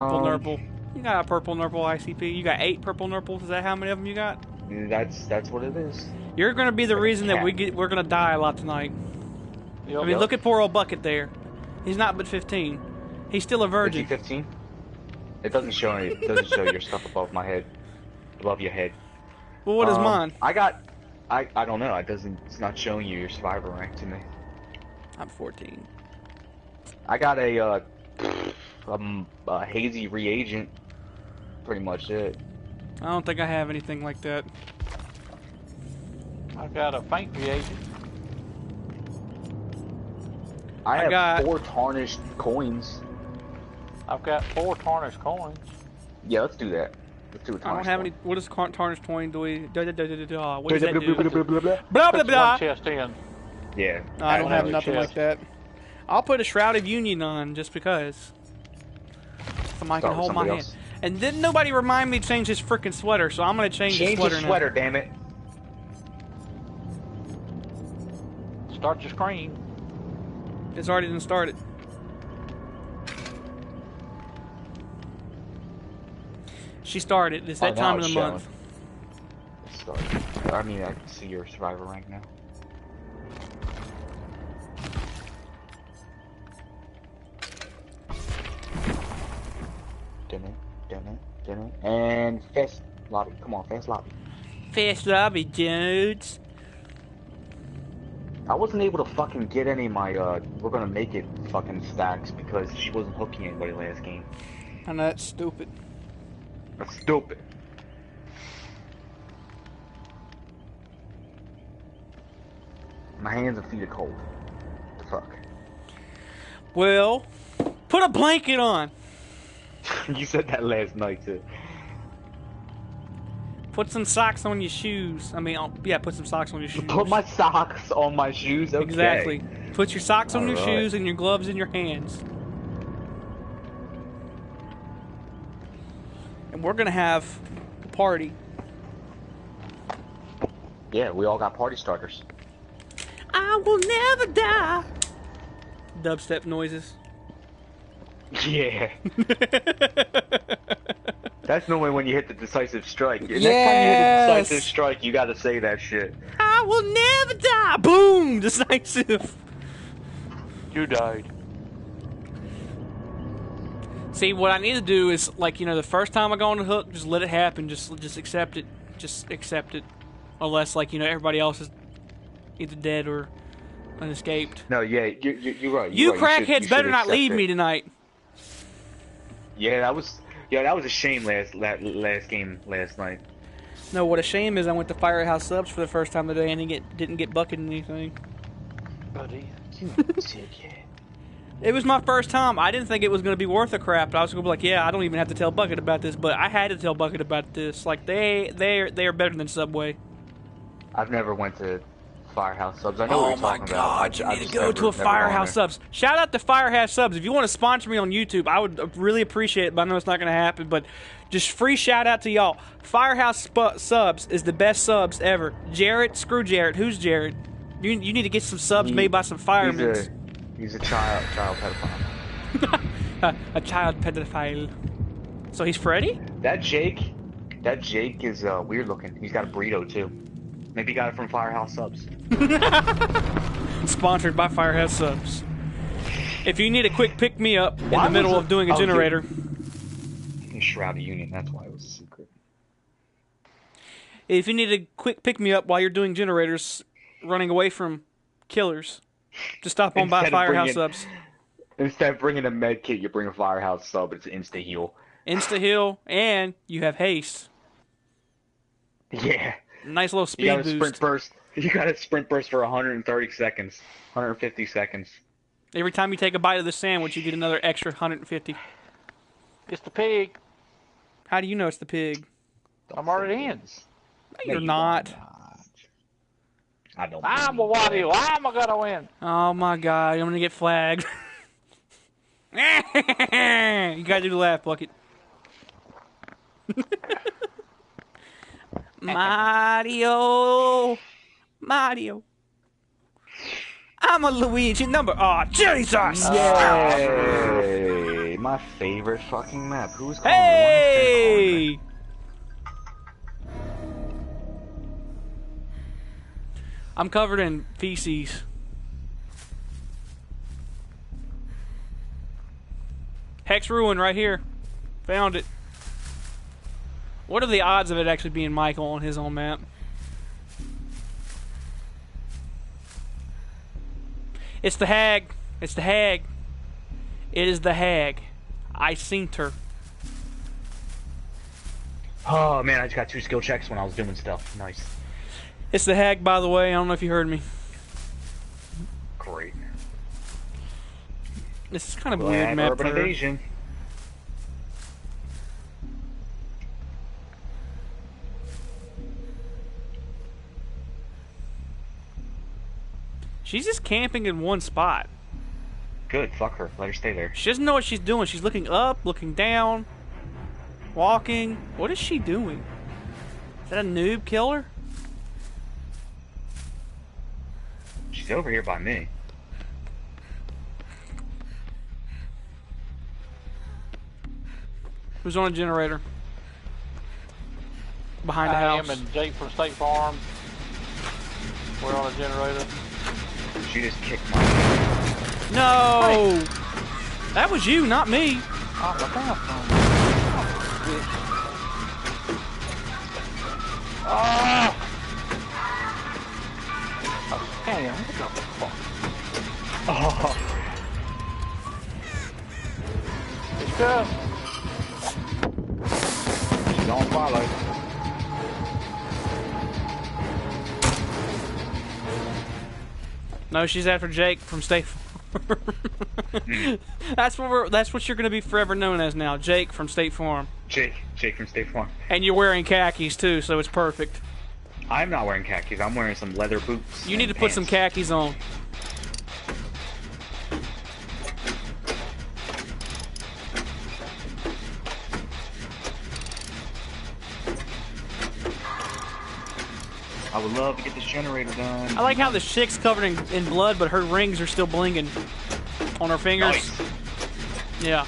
Purple Um, Nurple. You got a purple Nurple ICP. You got 8 purple Nurples. Is that how many of them you got? that's what it is. You're gonna be the Like a reason that cat. we're gonna die a lot tonight. I Yep. mean, Yep. look at poor old Bucket there. He's not but 15. He's still a Is he virgin. 15? It doesn't show any. It doesn't show your stuff above my head, above your head. Well, what is mine? I don't know. It doesn't. It's not showing you your survivor rank to me. I'm 14. I got a hazy reagent. Pretty much it. I don't think I have anything like that. I got a faint reagent. I have got- 4 tarnished coins. I've got 4 tarnished coins. Yeah, let's do that. Let's do a tarnished. I don't have any. coin. What does tarnished coin do? What does that do? Blah, blah, blah, blah. Blah blah Puts blah. one chest in. Yeah. No, I don't have another nothing chest. like that. I'll put a Shrouded Union on just because. Somebody Start can with hold my somebody hand. else. And didn't nobody remind me to change his freaking sweater, so I'm gonna change his Change sweater the now. sweater, damn it. Start your screen. It's already done started. She started. It's that now time of it's the showing. month. Start. I mean, I can see your survivor rank now. Dinner. And fast lobby. Come on, fast lobby. Fast lobby, dudes. I wasn't able to fucking get any of my, we're gonna make it fucking stacks because she wasn't hooking anybody last game. I know that's stupid. That's stupid. My hands and feet are cold. The fuck? Well, put a blanket on. You said that last night too. Put some socks on your shoes. I mean, yeah, put some socks on your shoes. Put my socks on my shoes. Okay. Exactly. Put your socks on your Alright. shoes and your gloves in your hands. And we're gonna have a party. Yeah, we all got party starters. I will never die. Dubstep noises. Yeah. That's normally when you hit the decisive strike. Next time you hit Yes. the decisive strike, you gotta say that shit. I will never die. Boom! Decisive. You died. See, what I need to do is, like, you know, the first time I go on the hook, just let it happen. Just accept it. Just accept it. Unless, like, you know, everybody else is either dead or unescaped. No, yeah, you're right. You you're right. crackheads should better not accept leave it. me tonight. Yeah, that was a shame last game last night. No, what a shame is I went to Firehouse Subs for the first time today and didn't get bucketed in anything. Buddy. It was my first time. I didn't think it was going to be worth a crap. I was going to be like, yeah, I don't even have to tell Bucket about this, but I had to tell Bucket about this. Like, they are better than Subway. I've never went to Firehouse Subs. I know what Oh you're my talking god, about. you I've need to just go never- to a never gone Firehouse there. Subs. Shout out to Firehouse Subs. If you want to sponsor me on YouTube, I would really appreciate it, but I know it's not going to happen. But just free shout out to y'all. Firehouse Subs is the best subs ever. Jarrett, screw Jarrett. Who's Jarrett? You need to get some subs made by some firemen. He's a child pedophile. A child pedophile. So he's Freddy? That Jake is weird looking. He's got a burrito too. Maybe he got it from Firehouse Subs. Sponsored by Firehouse Subs. If you need a quick pick me up in Why the middle was of it- doing a oh, generator, Shrouded Union. That's why it was a secret. if you need a quick pick me up while you're doing generators, running away from killers, just stop on by Instead of Firehouse bringing- Subs. Instead of bringing a med kit, you bring a Firehouse Sub. It's insta heal. Insta heal, and you have haste. Yeah. Nice little You speed got a boost. sprint burst. You got a sprint burst for 130 seconds. 150 seconds. Every time you take a bite of the sandwich, you get another extra 150. It's the pig. How do you know it's the pig? I'm already in. No, you're not. I don't. I'm a Wario. I'm gonna win. Oh my god, I'm gonna get flagged. You gotta do the laugh, Bucket. Mario. I'm a Luigi number. Oh, Jesus! Yay! Twilight, my favorite fucking map. Who's calling me? Why is Jay calling me? Hey! I'm covered in feces. Hex Ruin right here. Found it. What are the odds of it actually being Michael on his own map? It's the hag. It's the hag. It is the hag. I seen her. Oh man, I just got 2 skill checks when I was doing stuff. Nice. It's the hag, by the way. I don't know if you heard me. Great. This is kind of We'll weird add map Urban for her. Evasion. She's just camping in one spot. Good, fuck her. Let her stay there. She doesn't know what she's doing. She's looking up, looking down, walking. What is she doing? Is that a noob killer? She's over here by me. Who's on a generator? Behind the I house. am and Jake from State Farm. We're on a generator. She just kicked my. No! That was you, not me. Oh, look out. Ah! Oh, damn. What the fuck? Oh. It's good. She's on Twilight. No, she's after Jake from State Farm. That's what you're gonna be forever known as now, Jake from State Farm. Jake from State Farm. And you're wearing khakis too, so it's perfect. I'm not wearing khakis. I'm wearing some leather boots. You need and to put some pants. khakis on. I would love to get this generator done. I like how the chick's covered in blood, but her rings are still blinging on her fingers. Nice. Yeah.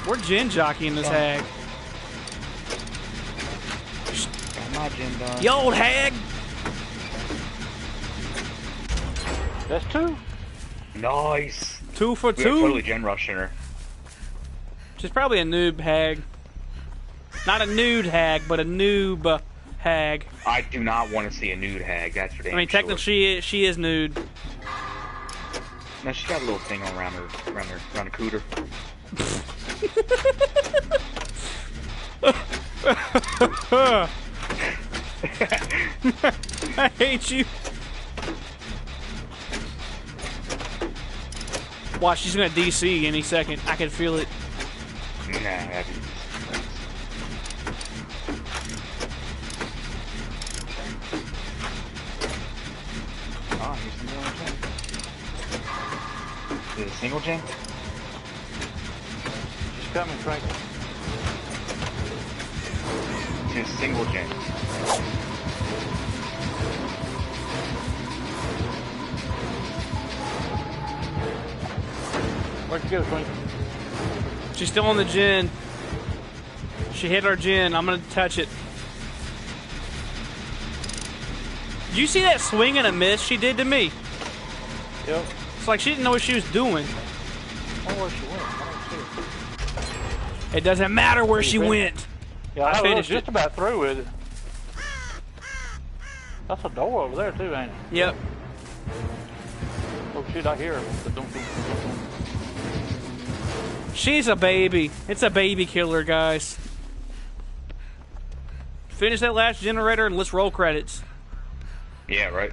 We're gin jockeying this hag. Got my gen done. You old hag! That's 2. Nice. 2 for We are 2. totally gen rushing her. She's probably a noob hag. Not a nude hag, but a noob hag. I do not want to see a nude hag. That's for damn I mean, sure. technically she is nude. No, she's got a little thing around her cooter. I hate you. Watch, she's gonna DC any second. I can feel it. Nah, that'd be... Ah, here's some more gen. Is it a single gen? She's coming, Frank. It's a single gen. Where'd you go, Frank? She's still on the gin. She hit our gin. I'm gonna touch it. Did you see that swing and a miss she did to me? Yep. It's like she didn't know what she was doing. Oh, where she went? I don't see it. It doesn't matter where she finished? went. Yeah, I I was finished just it. about through with it. That's a door over there too, ain't it? Yep. Oh shit, I hear her. She's a baby. It's a baby killer, guys. Finish that last generator and let's roll credits. Yeah, right.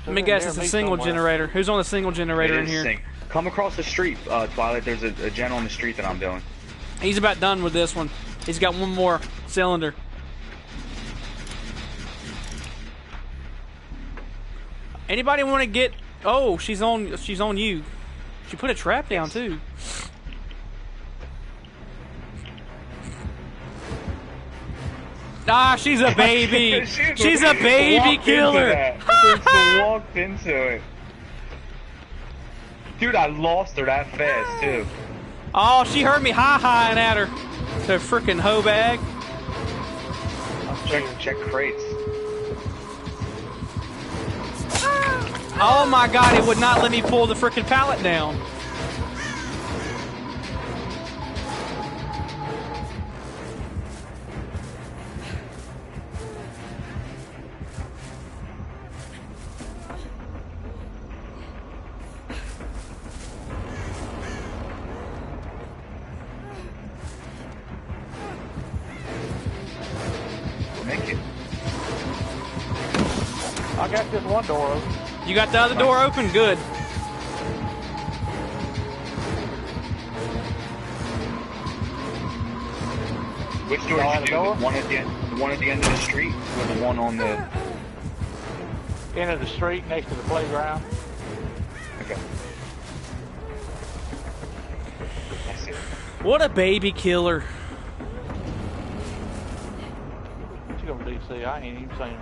Let me guess, it's a single generator. Who's on the single generator It in is here? sing- Come across the street, Twilight. There's a gen on the street that I'm doing. He's about done with this one. He's got one more cylinder. Anybody want to get? Oh, she's on you. She put a trap down too. Ah, she's a baby. She's a baby killer. She walked into it. Dude, I lost her that fast too. Oh, she heard me hi-hiing at her. The freaking hoe bag. Check crates. Oh my god, it would not let me pull the freaking pallet down. Make it. I got this one door open. You got the other door open? Good. Which door did you do? The one at the end of the street, or the one on the End of the street next to the playground. Okay. That's it. What a baby killer. What you gonna do, see? I ain't even seen him.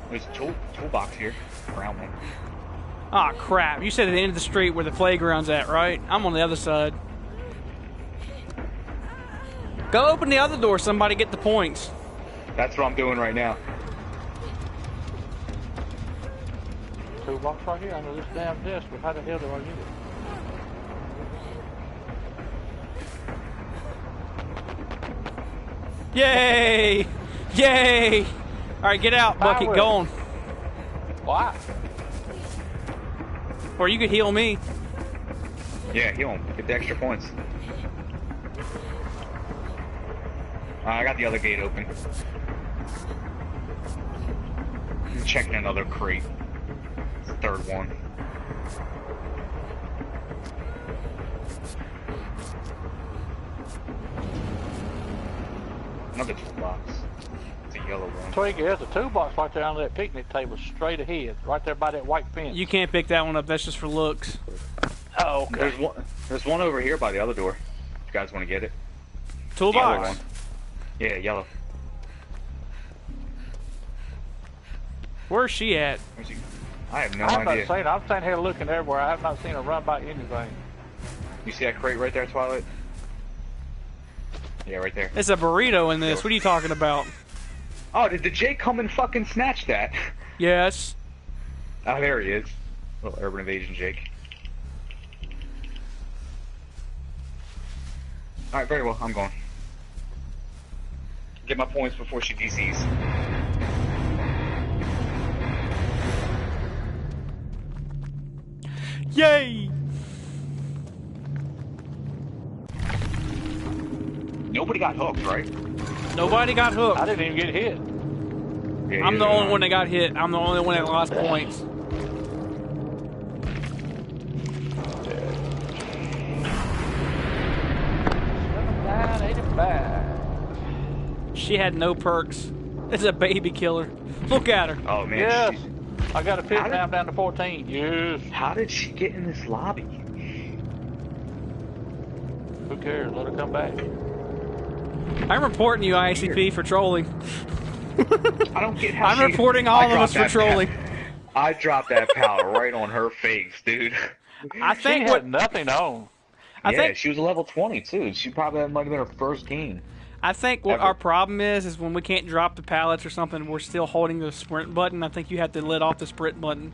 There's a toolbox here. Brown one. Ah, crap. You said at the end of the street where the playground's at, right? I'm on the other side. Go open the other door, somebody get the points. That's what I'm doing right now. Toolbox right here under this damn desk, but how the hell do I get it? Yay! Yay! Alright, get out, Bucket. Go on. Why? Or you could heal me. Yeah, heal him. Get the extra points. I got the other gate open. I'm checking another crate. It's the third one. Another toolbox. It's a yellow one. Twiggy, there's a toolbox right there under that picnic table, straight ahead, right there by that white fence. You can't pick that one up. That's just for looks. Oh, okay. There's one over here by the other door. If you guys want to get it. Yellow Toolbox. one. Yeah, yellow. Where's she at? Where's he? I have no I'm not idea. saying, I'm standing here looking everywhere. I have not seen her run by anything. You see that crate right there, Twilight? Yeah, right there. It's a burrito in this. What are you talking about? Oh, did Jake come and fucking snatch that? Yes. Oh, there he is. Little urban invasion Jake. Alright, very well. I'm going. Get my points before she DCs. Yay! Nobody got hooked, right? Nobody got hooked. I didn't even get hit. Yeah, I'm the only one that got hit. I'm the only one that lost points. She had no perks. It's a baby killer. Look at her. Oh, man. Yes. I got a pit down to 14. Yes. How did she get in this lobby? Who cares? Let her come back. I'm reporting you, ICP, for trolling. I don't get how I'm reporting all of us for trolling. I dropped that power right on her face, dude. I She think had nothing on. She was a level 20 too. She probably might have been her first game. I think what Ever. our problem is when we can't drop the pallets or something, we're still holding the sprint button. I think you have to let off the sprint button.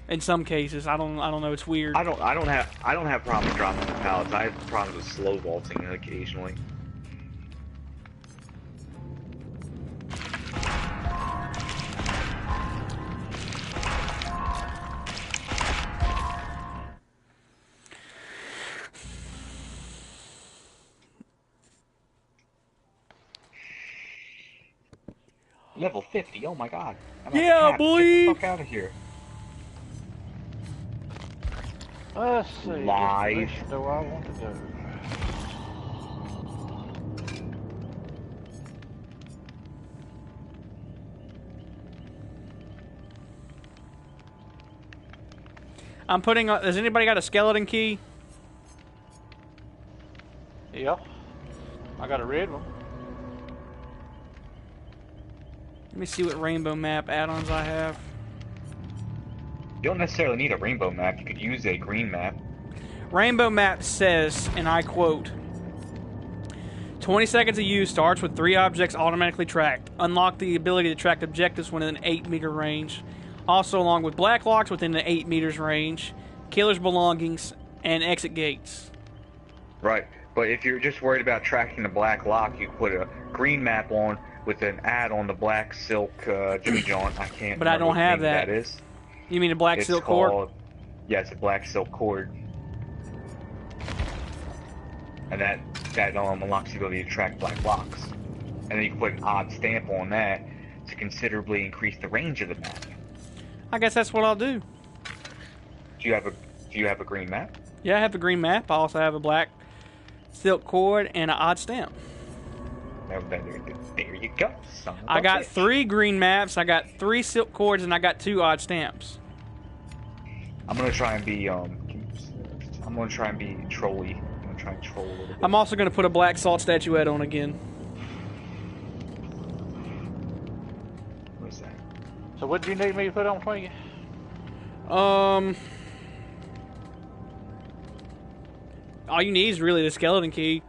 In some cases, I don't know. It's weird. I don't have problems dropping the pallets. I have problems with slow vaulting occasionally. Level 50, oh my god. Yeah, boy! Get the fuck out of here. Let's see. Live. Which do I want to do? I'm putting. Has anybody got a skeleton key? Yeah. I got a red one. me see what rainbow map add-ons I have. You don't necessarily need a rainbow map. You could use a green map. Rainbow map says, and I quote, 20 seconds of use starts with 3 objects automatically tracked. Unlock the ability to track objectives within an 8-meter range. Also along with black locks within the 8 meters range, killer's belongings, and exit gates. Right, but if you're just worried about tracking the black lock, you can put a green map on with an ad on the black silk Jimmy John. I can't. But I don't have that. That is. You mean a black silk cord? Yeah, it's a black silk cord. And that unlocks the ability to track black locks. And then you can put an odd stamp on that to considerably increase the range of the map. I guess that's what I'll do. Do you have a green map? Yeah, I have a green map. I also have a black silk cord and an odd stamp. There you go. I got 3 green maps, I got 3 silk cords, and I got 2 odd stamps. I'm gonna try and be trolly. I'm gonna try and troll a little bit. I'm also gonna put a black salt statuette on again. What is that? So what do you need me to put on for you? All you need is really the skeleton key.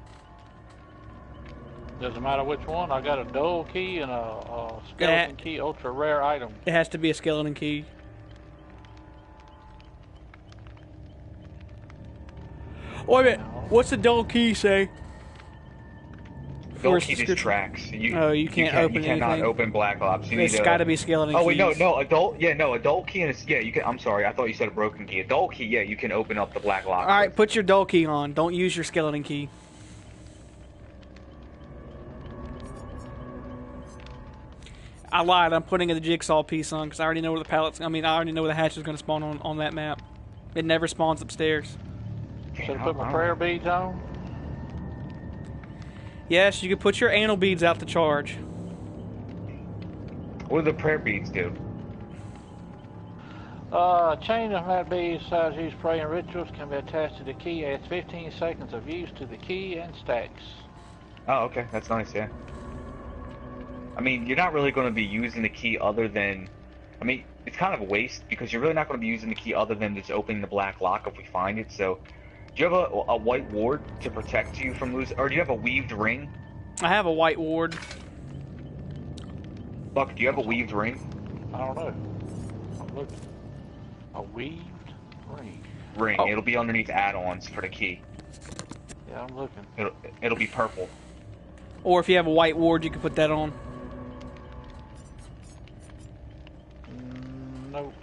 Doesn't matter which one. I got a dual key and a skeleton key, ultra rare item. It has to be a skeleton key. Wait a minute. What's the dual key say? Dual key just tracks. You can't open anything. You cannot open black ops. It's got to be skeleton keys. Oh wait, no, adult key and you can. I'm sorry, I thought you said a broken key. Adult key, yeah, you can open up the black lock. All right, put your dual key on. Don't use your skeleton key. I lied. I'm putting the jigsaw piece on because I already know where the pallets. I already know where the hatch is going to spawn on that map. It never spawns upstairs. Should I put my prayer beads on? Yes, you can put your anal beads out to charge. What do the prayer beads do? Chain of that beads size used praying rituals can be attached to the key. Adds 15 seconds of use to the key and stacks. Oh, okay, that's nice. Yeah. I mean, you're not really going to be using the key other than... I mean, it's kind of a waste because you're really not going to be using the key other than just opening the black lock if we find it. So, do you have a white ward to protect you from losing... Or do you have a weaved ring? I have a white ward. Buck, do you have a weaved ring? I don't know. I'm looking. A weaved ring? Oh. It'll be underneath add-ons for the key. Yeah, I'm looking. It'll be purple. Or if you have a white ward, you can put that on. Nope.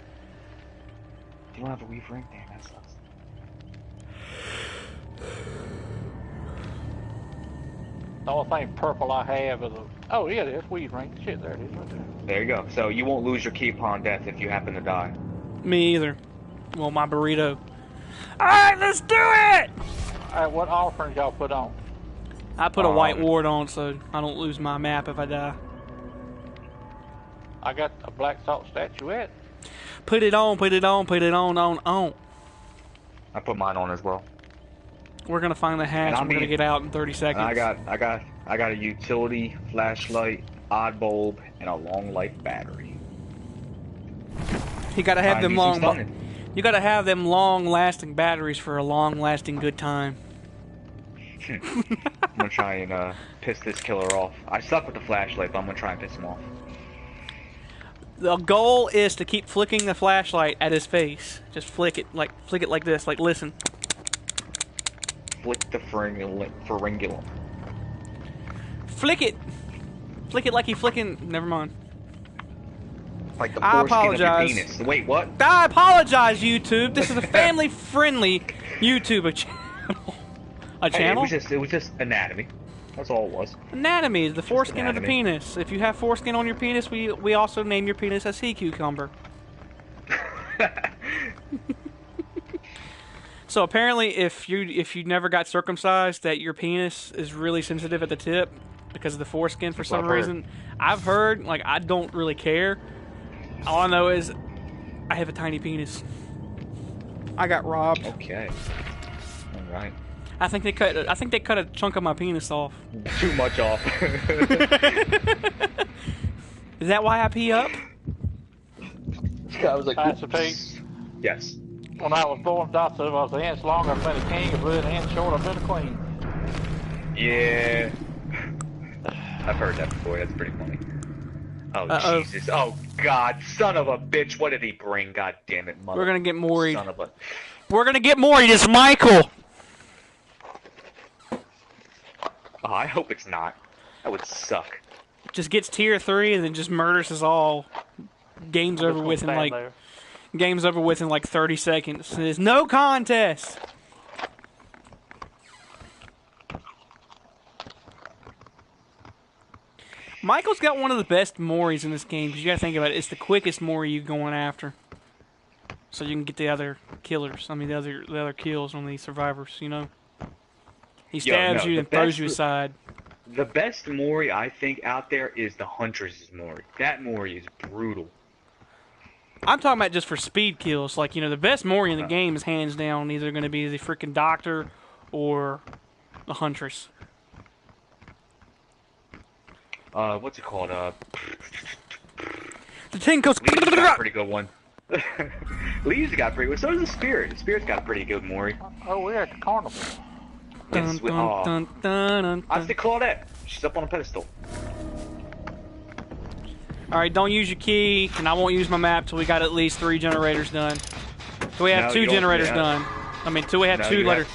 You don't have a weave ring? Damn, that sucks. The only thing purple I have is a... Oh, yeah, it's weave ring. Shit, there it is right there. There you go. So you won't lose your key upon death if you happen to die. Me either. Well, my burrito. Alright, let's do it! Alright, what offerings y'all put on? I put a white ward on so I don't lose my map if I die. I got a black salt statuette. Put it on, put it on, put it on. I put mine on as well. We're gonna find the hatch. We're gonna get out in 30 seconds. I got a utility, flashlight, odd bulb, and a long life battery. You gotta have them long. You gotta have them long-lasting batteries for a long-lasting good time. I'm gonna try and piss this killer off. I suck with the flashlight, but I'm gonna try and piss him off. The goal is to keep flicking the flashlight at his face. Just flick it like this. Like listen. Flick the pharyngulum. Flick it. Flick it like he flicking. Never mind. Like the foreskin of your penis. Wait, what? I apologize, YouTube. This is a family-friendly YouTube channel. A channel? It was just anatomy. That's all it was. Anatomy is the foreskin of the penis. If you have foreskin on your penis, we also name your penis a sea cucumber. So apparently, if you never got circumcised, that your penis is really sensitive at the tip because of the foreskin for some reason. I've heard. Like, I don't really care. All I know is I have a tiny penis. I got robbed. Okay. All right. I think they cut a chunk of my penis off. Too much off. Is that why I pee up? I was like, That's a pig. yes. When I was born, Doctor, I was an inch long, I've been a king. If I was an inch short, I've been a queen. Yeah. I've heard that before. That's pretty funny. Oh, Jesus. Oh, God. Son of a bitch. What did he bring? God damn it, mother. We're gonna get Maury. Son of a... We're gonna get Maury. It's Michael. Oh, I hope it's not. That would suck. Just gets tier 3 and then just murders us all. Game's over with in like. There. Game's over with in like 30 seconds. There's no contest. Michael's got one of the best Moris in this game because you gotta think about it. It's the quickest Mori you're going after, so you can get the other killers. I mean, the other kills on these survivors. You know, he stabs you and throws you aside. The best Mori I think out there is the Huntress's Mori. That Mori is brutal. I'm talking about just for speed kills. Like, you know, the best Mori in the game is hands down either going to be the freaking Doctor or the Huntress. What's it called? The thing goes. Lee's got a pretty good one. Lee's got a pretty good. So does the Spirit. The Spirit's got a pretty good Mori. Oh, we're at the carnival. Dun, dun, dun, dun, dun, I dun. see Claudette. She's up on a pedestal. Alright, don't use your key, and I won't use my map till we got at least 3 generators done. So we have No, 2 you don't- generators yeah. done. I mean, we have No, 2 you letters.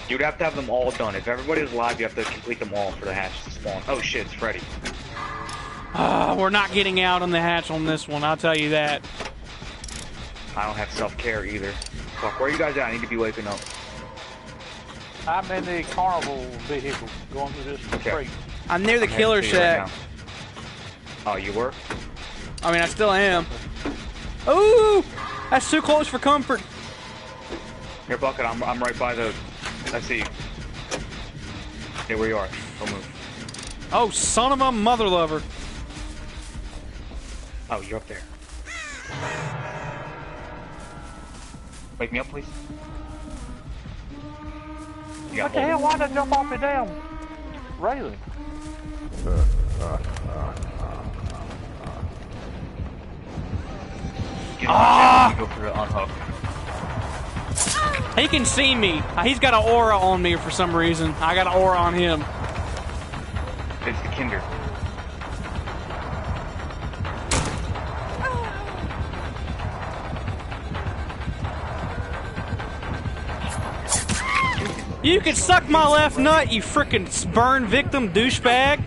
You'd have to have them all done. If everybody is alive, you have to complete them all for the hatch to spawn. Oh shit, it's Freddy. We're not getting out on the hatch on this one, I'll tell you that. I don't have self-care either. Fuck, where are you guys at? I need to be waking up. I'm in the carnival vehicle going through this street. I'm near the I'm killer heading to you right shack. now. Oh, you were? I mean, I still am. Ooh! That's too close for comfort. Here, Bucket, I'm right by the... I see you. Hey, where you are. Don't move. Oh, son of a mother lover. Oh, you're up there. Wake me up, please. You got What the hell? Why did I jump off the damn railing? Get on the go for the unhook. He can see me. He's got an aura on me for some reason. I got an aura on him. It's the Kinder. You can suck my left nut, you frickin' burn victim douchebag. Did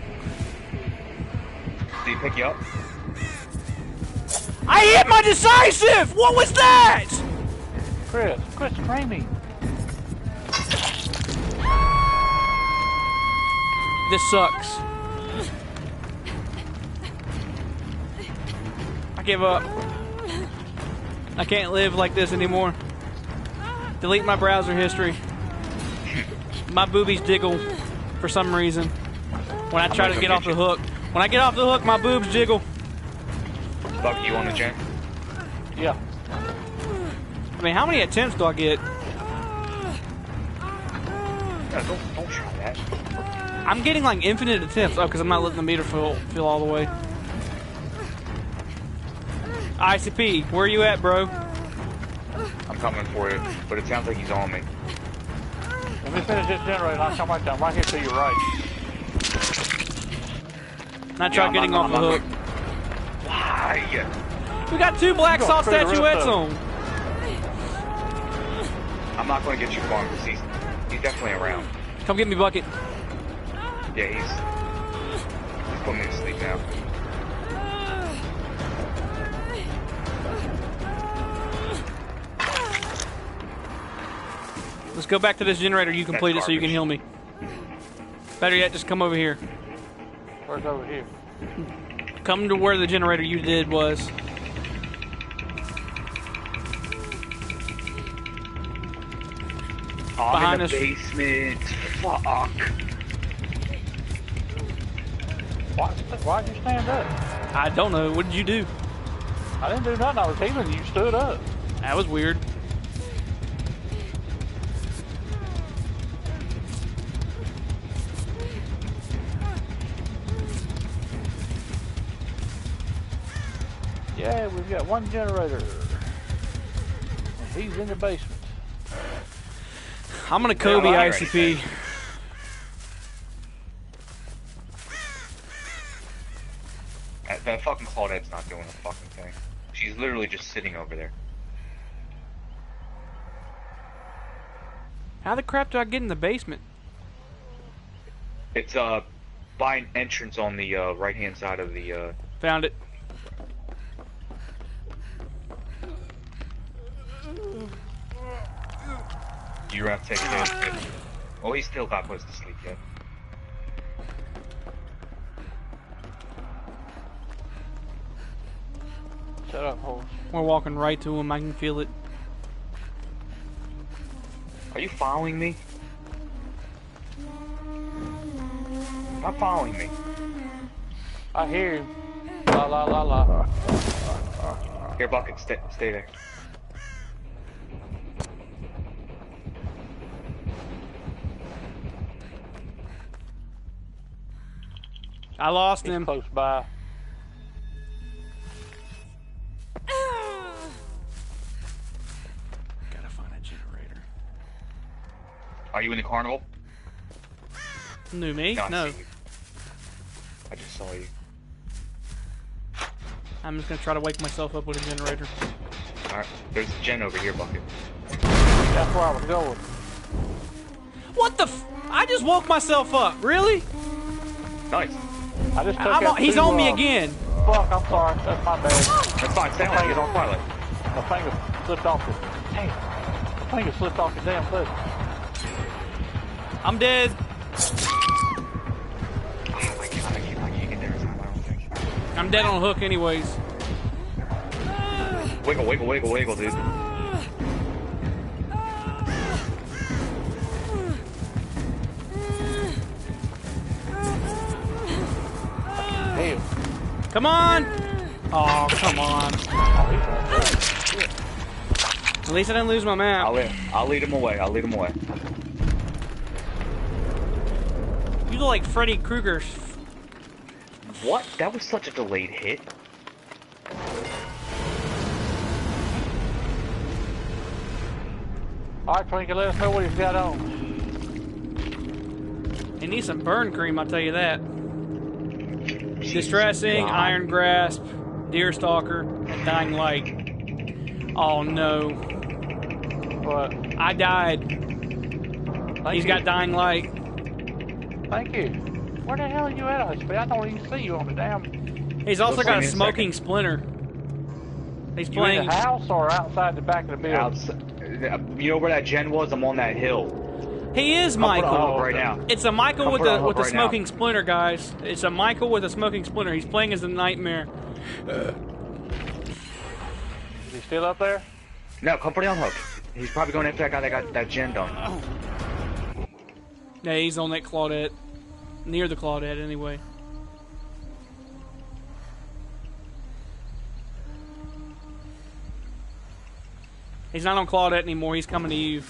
he pick you up? I hit my decisive! What was that? Chris, quit screaming. This sucks. I give up. I can't live like this anymore. Delete my browser history. My boobies jiggle for some reason. When I try to get off the hook. When I get off the hook, my boobs jiggle. Buck, you on the gen? Yeah. I mean, how many attempts do I get? No, don't try that. I'm getting like infinite attempts. Oh, because I'm not letting the meter fill all the way. ICP, where are you at, bro? I'm coming for you, but it sounds like he's on me. Let me finish this generator and I'll come right down. I'm right here to your right. Not try getting off the hook. Why? We got 2 black salt You're gonna statuettes trigger on. I'm not going to get you far because he's definitely around. Come get me, Bucket. Yeah, he's putting me to sleep now. Let's go back to this generator. You complete it so you can heal me. Better yet, just come over here. Where's over here? Come to where the generator you did was. Oh, I'm Behind in us. the basement. Fuck. Why'd you stand up? I don't know. What did you do? I didn't do nothing. I was healing. You stood up. That was weird. Yeah, we've got one generator. And he's in the basement. I'm gonna Kobe Yeah, ICP. That fucking Claudette's not doing a fucking thing. She's literally just sitting over there. How the crap do I get in the basement? It's by an entrance on the right hand side of the Found it. you're gonna have to take care of it. Oh, he's still not put to sleep yet. Shut up, horse. We're walking right to him. I can feel it. Are you following me? Not following me. I hear him. La la la la. Here, Bucket, stay there. I lost He's him. close by. Gotta find a generator. Are you in the carnival? Knew me? I No. see you. I just saw you. I'm just gonna try to wake myself up with a generator. Alright, there's a gen over here, Bucket. That's where I was going. What the f- I just woke myself up. Really? Nice. I just took out He's two, on me again. Fuck, I'm sorry. That's my bad. That's fine, stay on, get on Twilight. My finger slipped off the... Damn. My finger slipped off the damn thing. I'm dead. Oh my god, I can't get there in time, I don't think. I'm dead on a hook anyways. Wiggle, wiggle, wiggle, wiggle, dude. Hell. Come on. Oh, come on. At least I didn't lose my map. I'll lead him away, I'll lead him away. You look like Freddy Krueger. What? That was such a delayed hit. Alright, Twinkle, let us know what he's got on. He needs some burn cream, I'll tell you that. Jesus Distressing, God. Iron Grasp, Deerstalker, and Dying Light. Oh no. But I died. He's got Dying Light. Thank you. Where the hell are you at? I don't even see you on the damn... He's also Looks got like a in a smoking second. splinter. He's You playing. in the house or outside the back of the building? You know where that gen was? I'm on that hill. He is Come put it on Michael. hook right now. It's a Michael Come with put it on a hook right now. smoking splinter, guys. It's a Michael with a smoking splinter. He's playing as a nightmare. Is he still up there? No, come put it on hook. He's probably going after that guy that got that gen done. Yeah, he's on that Claudette. Near the Claudette, anyway. He's not on Claudette anymore. He's coming to you.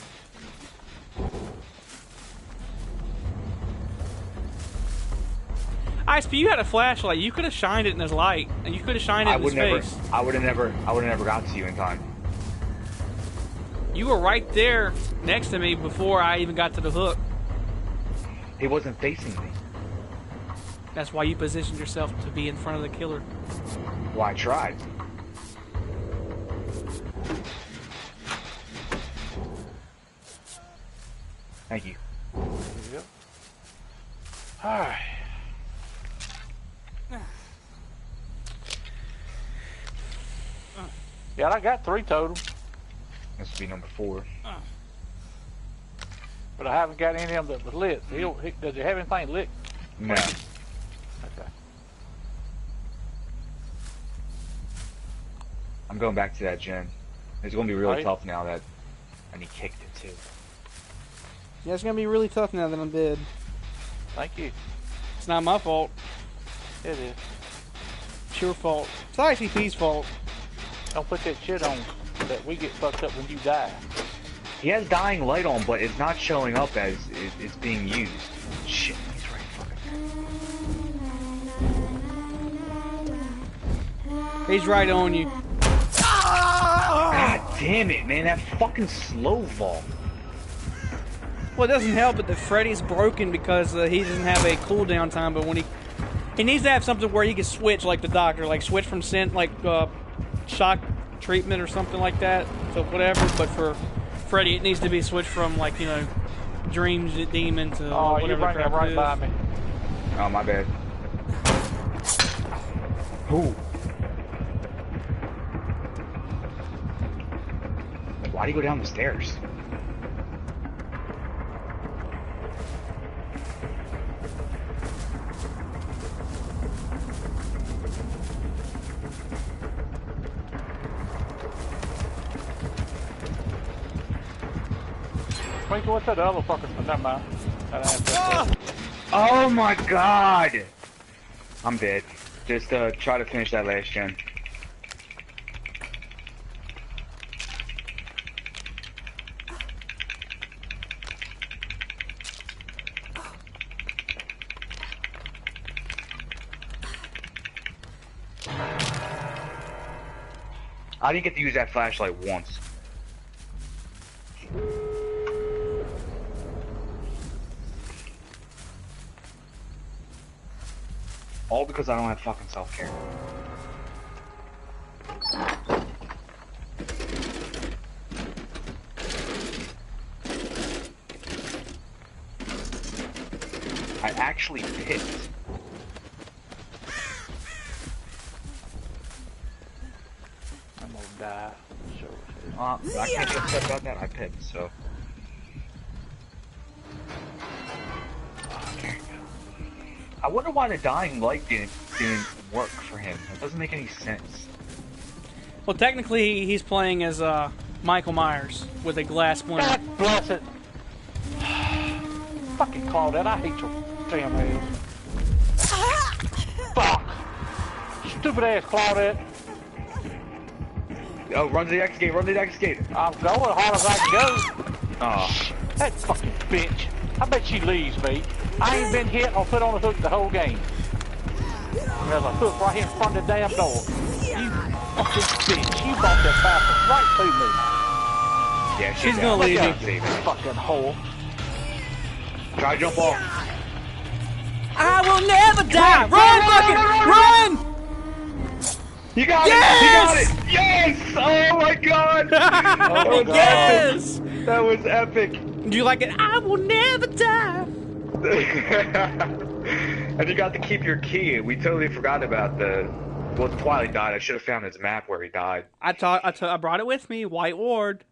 ISP, you had a flashlight. You could have shined it in his light, and you could have shined it in his face. I would have never got to you in time. You were right there next to me before I even got to the hook. He wasn't facing me. That's why you positioned yourself to be in front of the killer. Well, I tried. Thank you. Yep. Alright. Yeah, I got 3 total, This will be number 4. but I haven't got any of them that was lit. Does he have anything lit? No. Okay. I'm going back to that gen. It's going to be really Right. tough now that... And he kicked it too. Yeah, it's gonna be really tough now that I'm dead. Thank you. It's not my fault. It is. It's your fault. It's ICP's fault. Don't put that shit on that we get fucked up when you die. He has dying light on, but it's not showing up as it's being used. Shit, he's right fucking. He's right on you. God damn it, man. That fucking slow vault. Well, it doesn't help it that Freddy's broken because he doesn't have a cooldown time, but when he needs to have something where he can switch like the doctor, like switch from shock treatment or something like that, so whatever, but for Freddy it needs to be switched from like, you know, dreams demon to Oh, whatever you're bringing him right by me. Oh, my bad. Ooh. Why'd he go down the stairs? Twinkle, what's that other fucking... Never mind. Oh my god! I'm dead. Just try to finish that last gen. I didn't get to use that flashlight once. All because I don't have fucking self-care. I actually picked. I'm gonna die. Sure. I can't get upset about that. I picked, so. I wonder why the dying light didn't work for him. It doesn't make any sense. Well, technically he's playing as Michael Myers with a glass splinter. God bless it. Fucking Claudette, I hate your damn ass. Fuck. Stupid ass Claudette. Oh, run to the exit gate, run to the exit gate. I'm going as hard as I can go. Oh. That fucking bitch. I bet she leaves me. I ain't been hit or put on a hook the whole game. There's a hook right here in front of the damn door. You fucking bitch. You brought that bastard right to me. Yeah, She's gonna leave me. Fucking whore. Try to jump off. I will never die! Run, fucking run! You got Yes! it! You got it! Yes! Oh my god! Oh god. Yes! That was epic. Do you like it? I will never die! And you got to keep your key. We totally forgot about well, Twilight died. I should have found his map where he died. I brought it with me. White Ward.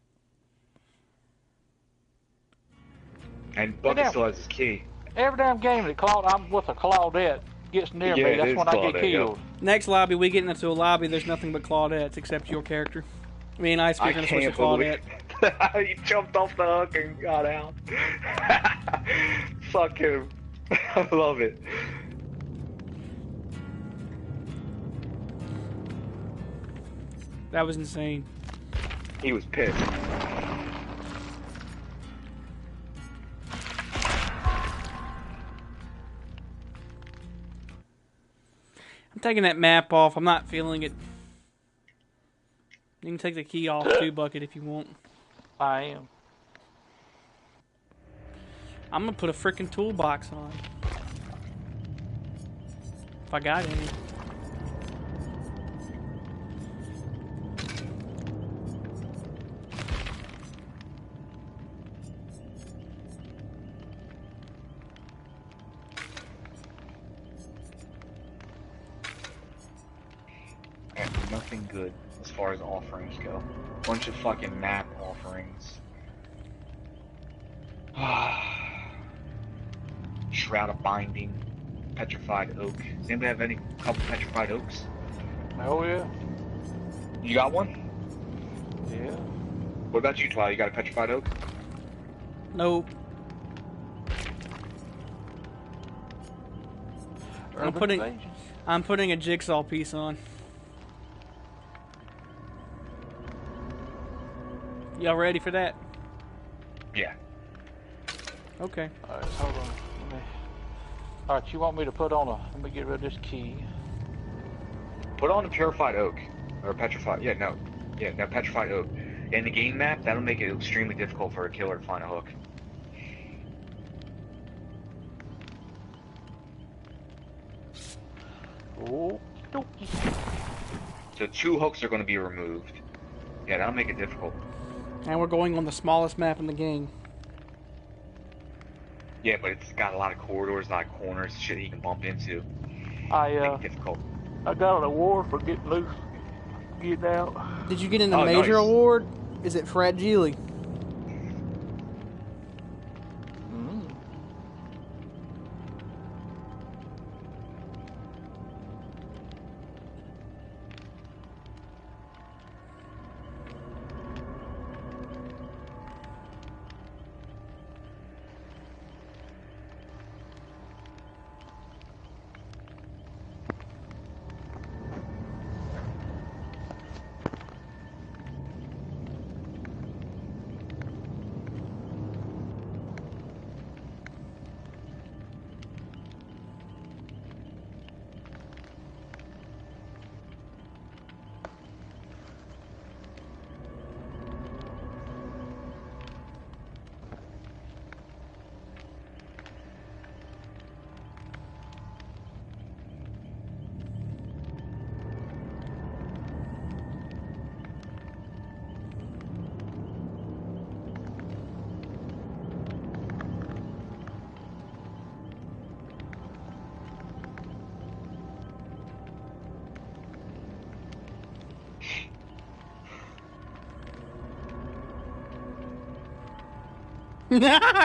And Bucket still has his key. Every damn game that I'm with a Claudette gets near me, that's when I get killed. Next lobby, we get into a lobby. There's nothing but Claudettes except your character. Me and Ice are gonna switch to Claudette. He jumped off the hook and got out. Fuck him. I love it. That was insane. He was pissed. I'm taking that map off. I'm not feeling it. You can take the key off too, Bucket, if you want. I am. I'm gonna put a freaking toolbox on. If I got any. Nothing good as far as offerings go. Bunch of fucking map offerings. Shroud of Binding, Petrified Oak. Does anybody have any couple Petrified Oaks? Oh yeah. You got one? Yeah. What about you, Twilight? You got a Petrified Oak? Nope. I'm putting a jigsaw piece on. Y'all ready for that? Yeah. Okay. Alright, hold on. Alright, you want me to put on let me get rid of this key. Put on the purified oak. Or petrified, no, petrified oak. In the game map, that'll make it extremely difficult for a killer to find a hook. Oh, So 2 hooks are going to be removed. Yeah, that'll make it difficult. And we're going on the smallest map in the game. Yeah, but it's got a lot of corridors, a lot of corners, shit he can bump into. Make I it difficult. got an award for getting loose, getting out. Did you get in the Oh, major nice. award? Is it Fragile?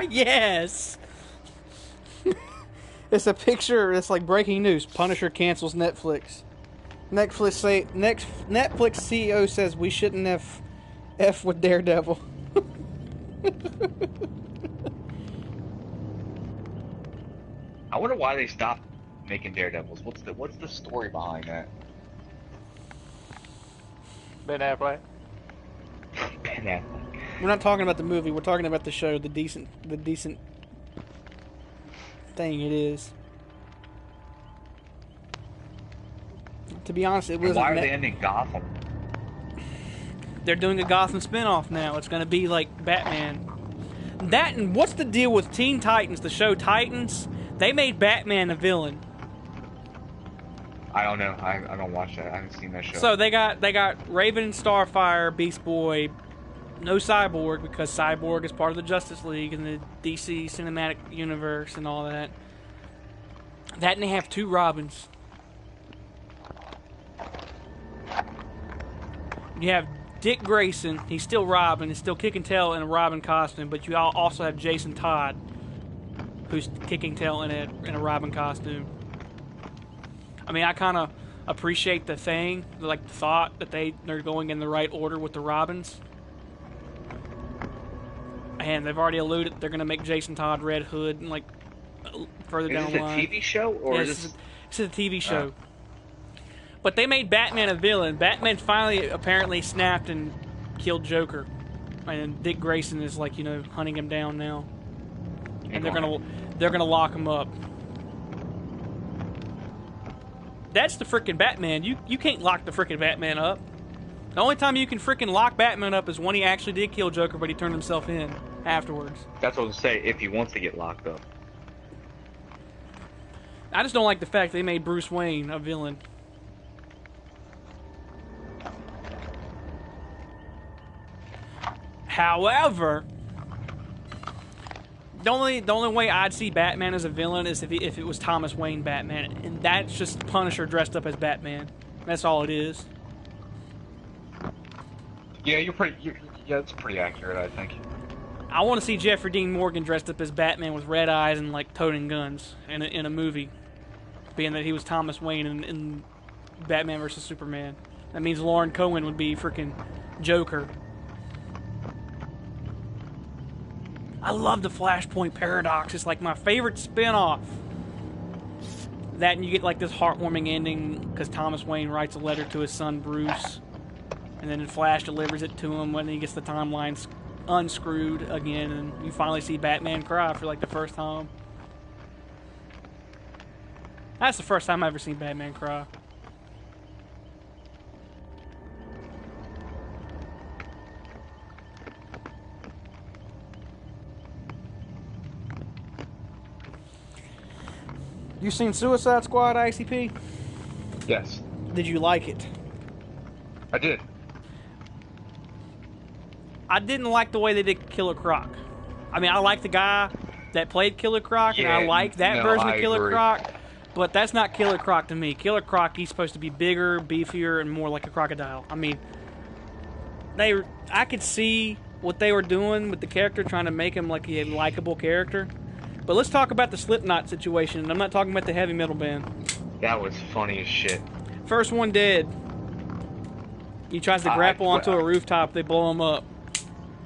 Yes! It's a picture, it's like breaking news. Punisher cancels Netflix. Netflix CEO says we shouldn't F with Daredevil. I wonder why they stopped making Daredevils. What's the story behind that? Ben Affleck. Ben Affleck. We're not talking about the movie, we're talking about the show, the decent thing it is. To be honest, it And wasn't. why are they ending Gotham? They're doing a Gotham spinoff now. It's going to be like Batman. That and what's the deal with Teen Titans, the show Titans? They made Batman a villain. I don't know. I don't watch that. I haven't seen that show. So they got Raven, Starfire, Beast Boy, no Cyborg because Cyborg is part of the Justice League and the DC cinematic universe and all that. That and they have 2 Robins. You have Dick Grayson. He's still Robin. He's still kicking tail in a Robin costume. But you also have Jason Todd, who's kicking tail in a Robin costume. I mean, I kind of appreciate the thing, like the thought that they're going in the right order with the Robins. And they've already alluded they're going to make Jason Todd Red Hood and like further is down this the a line. TV show or Yeah, is this this? is a TV show. But they made Batman a villain. Batman finally apparently snapped and killed Joker. And Dick Grayson is like, hunting him down now. And they're gonna lock him up. That's the frickin' Batman. You can't lock the frickin' Batman up. The only time you can frickin' lock Batman up is when he actually did kill Joker, but he turned himself in afterwards. That's what I was gonna say. If he wants to get locked up. I just don't like the fact they made Bruce Wayne a villain. However, the only way I'd see Batman as a villain is if it was Thomas Wayne Batman, and that's just Punisher dressed up as Batman. That's all it is. Yeah, that's pretty accurate, I think. I want to see Jeffrey Dean Morgan dressed up as Batman with red eyes and like toting guns in a movie, being that he was Thomas Wayne in Batman vs Superman. That means Lauren Cohen would be freaking Joker. I love the Flashpoint Paradox. It's like my favorite spin-off. That and you get like this heartwarming ending because Thomas Wayne writes a letter to his son Bruce, and then Flash delivers it to him when he gets the timeline unscrewed again, and you finally see Batman cry for like the first time. That's the first time I've ever seen Batman cry. You seen Suicide Squad, ICP? Yes, Did you like it? I did. I didn't like the way they did Killer Croc. I mean, I like the guy that played Killer Croc, and I Yeah, like that no, version of I Killer agree. Croc, but that's not Killer Croc to me. Killer Croc, he's supposed to be bigger, beefier, and more like a crocodile. I mean, I could see what they were doing with the character, trying to make him like a likable character. But let's talk about the Slipknot situation. I'm not talking about the heavy metal band. That was funny as shit. First one dead. He tries to grapple onto a rooftop. They blow him up.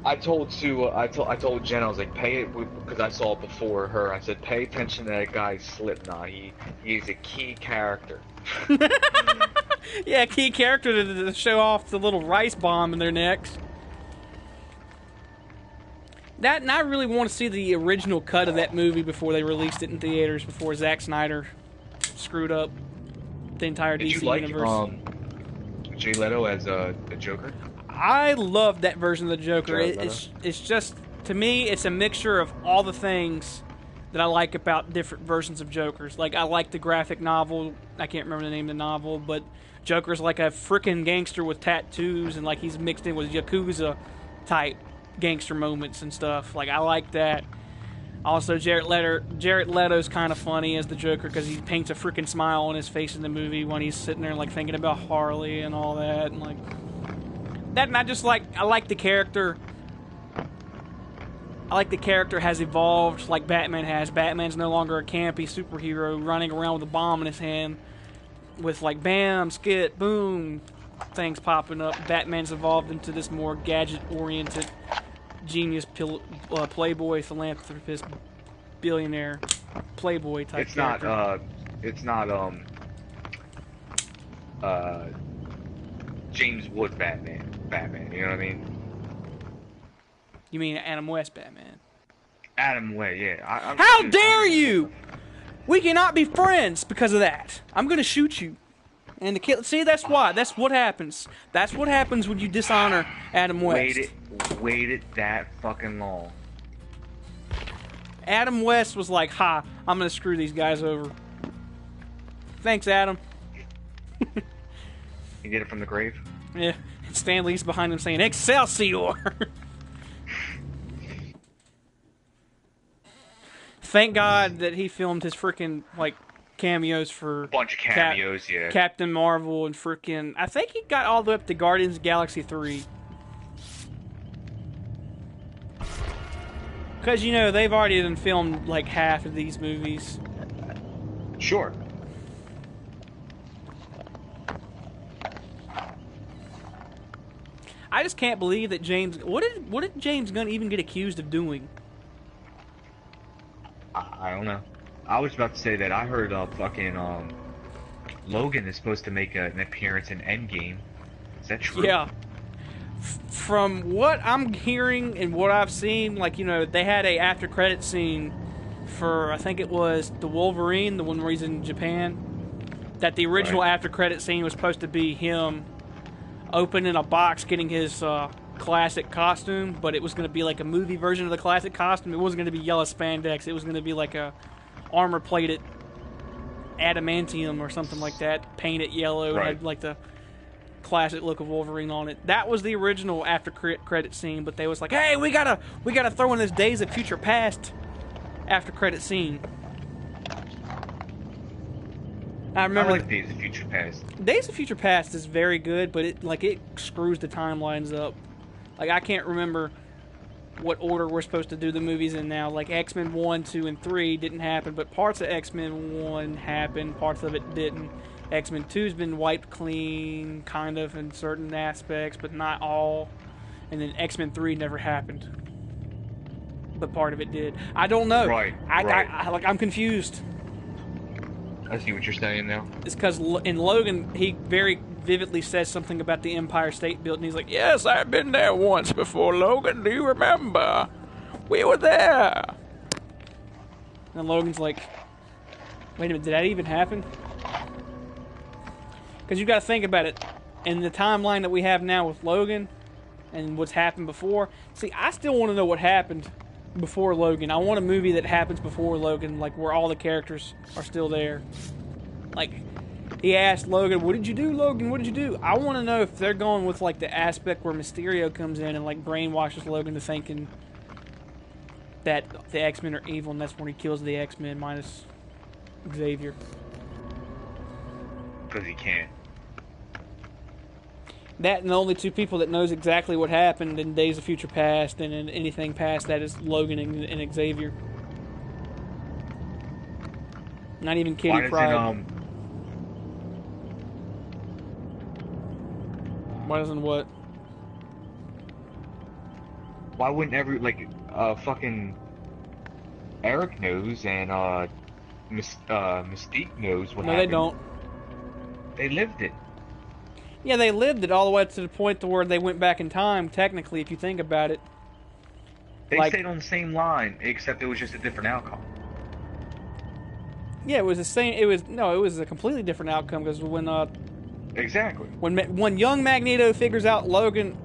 I told Sue, I told Jen, I was like, pay it, because I saw it before her. I said, pay attention to that guy Slipknot. He is a key character. Yeah, key character to show off the little rice bomb in their necks. That, and I really want to see the original cut of that movie before they released it in theaters, before Zack Snyder screwed up the entire Did DC you like universe. Jay Leto as a Joker? I love that version of the Joker. Jared Leto. It's just, to me, it's a mixture of all the things that I like about different versions of Jokers. Like, I like the graphic novel. I can't remember the name of the novel, but Joker's like a freaking gangster with tattoos, and like he's mixed in with Yakuza type gangster moments and stuff. Like, I like that. Also, Jared Leto's kind of funny as the Joker because he paints a freaking smile on his face in the movie when he's sitting there like thinking about Harley and all that, and like that. And I like the character. I like the character has evolved like Batman has. Batman's no longer a campy superhero running around with a bomb in his hand with like bam, skit, boom, things popping up. Batman's evolved into this more gadget-oriented genius playboy, philanthropist, billionaire, playboy type character. It's not James Wood Batman, you know what I mean? You mean Adam West Batman? Adam West, yeah. How dare you! We cannot be friends because of that. I'm gonna shoot you. And the kid, see, that's why. That's what happens. That's what happens when you dishonor Adam West. Waited that fucking long. Adam West was like, ha, I'm gonna screw these guys over. Thanks, Adam. You get it from the grave? Yeah, and Stan Lee's behind him saying, Excelsior! Thank God that he filmed his freaking, like, cameos for... Bunch of cameos, yeah. Captain Marvel and freaking... I think he got all the way up to Guardians of the Galaxy 3. Because, you know, they've already done filmed, like, half of these movies. Sure. I just can't believe that James... What did James Gunn even get accused of doing? I don't know. I was about to say that I heard fucking Logan is supposed to make an appearance in Endgame. Is that true? Yeah. From what I'm hearing and what I've seen, like, you know, they had a after credit scene for, I think it was the Wolverine, the one where he's in Japan. That the original after credit scene was supposed to be him opening a box, getting his classic costume, but it was going to be like a movie version of the classic costume. It wasn't going to be yellow spandex. It was going to be like a armor-plated adamantium or something like that, painted yellow, had like the classic look of Wolverine on it. That was the original after credit scene, but they was like, hey, we gotta throw in this Days of Future Past after credit scene. I remember I like Days of Future Past. Days of Future Past is very good, but it screws the timelines up. Like, I can't remember what order we're supposed to do the movies in now. Like, X-Men 1, 2, and 3 didn't happen, but parts of X-Men 1 happened, parts of it didn't. X-Men 2's been wiped clean, kind of, in certain aspects, but not all. And then X-Men 3 never happened. But part of it did. I don't know. I'm confused. I see what you're saying now. It's because in Logan, he very vividly says something about the Empire State Building. He's like, yes, I've been there once before, Logan. Do you remember? We were there. And Logan's like, wait a minute, did that even happen? Because you got to think about it. In the timeline that we have now with Logan and what's happened before, see, I still want to know what happened before Logan. I want a movie that happens before Logan, like where all the characters are still there. Like, he asked Logan, "What did you do, Logan? What did you do?" I want to know if they're going with like the aspect where Mysterio comes in and like brainwashes Logan to thinking that the X-Men are evil, and that's when he kills the X-Men minus Xavier. Because he can't. That and the only two people that knows exactly what happened in Days of Future Past and in anything past that is Logan and Xavier. Not even Kitty Pryde. Why doesn't what? Why wouldn't fucking Eric knows and Mystique knows what happened? No, they don't. They lived it. Yeah, they lived it all the way to the point to where they went back in time, technically, if you think about it. They stayed on the same line, except it was just a different outcome. Yeah, it was the same. It was a completely different outcome because when Exactly. When young Magneto figures out Logan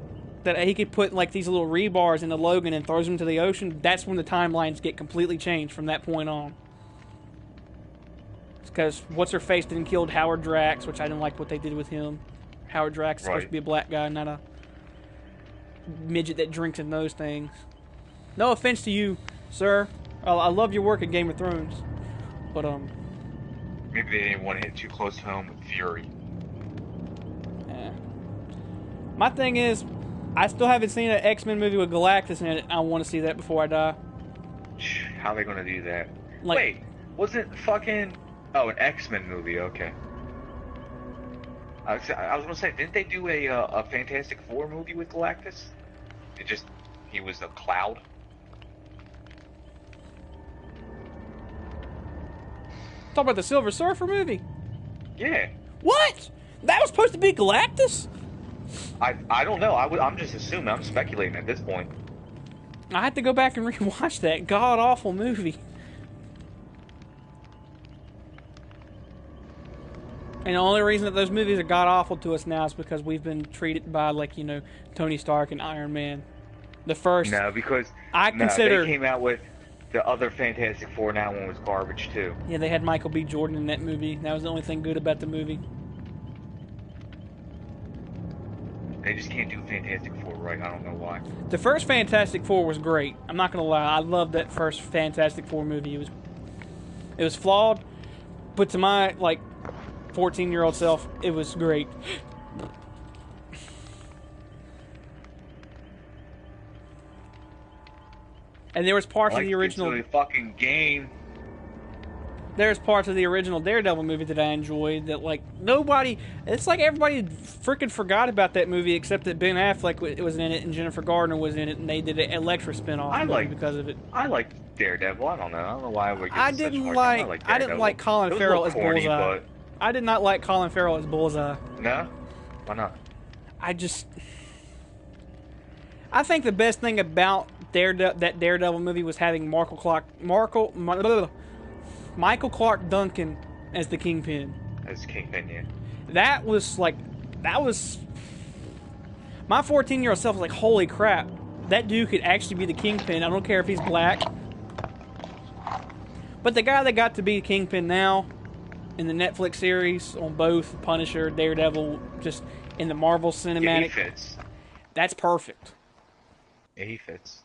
that he could put like these little rebars into Logan and throws him to the ocean, that's when the timelines get completely changed from that point on. It's because what's her face didn't kill Howard Drax, which I didn't like what they did with him. Howard Drax is supposed to be a black guy, not a midget that drinks and those things. No offense to you, sir. I love your work in Game of Thrones, but maybe they didn't want to hit too close to home with Fury. Yeah. My thing is, I still haven't seen an X-Men movie with Galactus in it. I want to see that before I die. How are they going to do that? Like, wait, wasn't fucking... Oh, an X-Men movie, okay. I was going to say, didn't they do a Fantastic Four movie with Galactus? He was a cloud? Talk about the Silver Surfer movie. Yeah. What? That was supposed to be Galactus? I don't know. I'm just assuming. I'm speculating at this point. I had to go back and rewatch that god-awful movie. And the only reason that those movies are god-awful to us now is because we've been treated by, like, you know, Tony Stark and Iron Man. The first... No, because... consider... they came out with the other Fantastic Four, and that one was garbage, too. Yeah, they had Michael B. Jordan in that movie. That was the only thing good about the movie. They just can't do Fantastic Four right. I don't know why. The first Fantastic Four was great. I'm not going to lie. I loved that first Fantastic Four movie. It was flawed, but to my, like... 14-year-old self, it was great. And there was parts of the original... It's a fucking game. There's parts of the original Daredevil movie that I enjoyed that, like, nobody... It's like everybody freaking forgot about that movie except that Ben Affleck was in it and Jennifer Gardner was in it, and they did an Elektra spinoff because of it. I like Daredevil. I don't know why we're getting I didn't like Colin Farrell as Bullseye. I did not like Colin Farrell as Bullseye. No? Why not? I think the best thing about that Daredevil movie was having Michael Clark Duncan as the Kingpin. As Kingpin, yeah. That was my 14-year-old self was like, holy crap, that dude could actually be the Kingpin. I don't care if he's black. But the guy that got to be Kingpin now in the Netflix series on both Punisher, Daredevil, just in the Marvel Cinematic. Yeah, he fits. That's perfect. Yeah, he fits.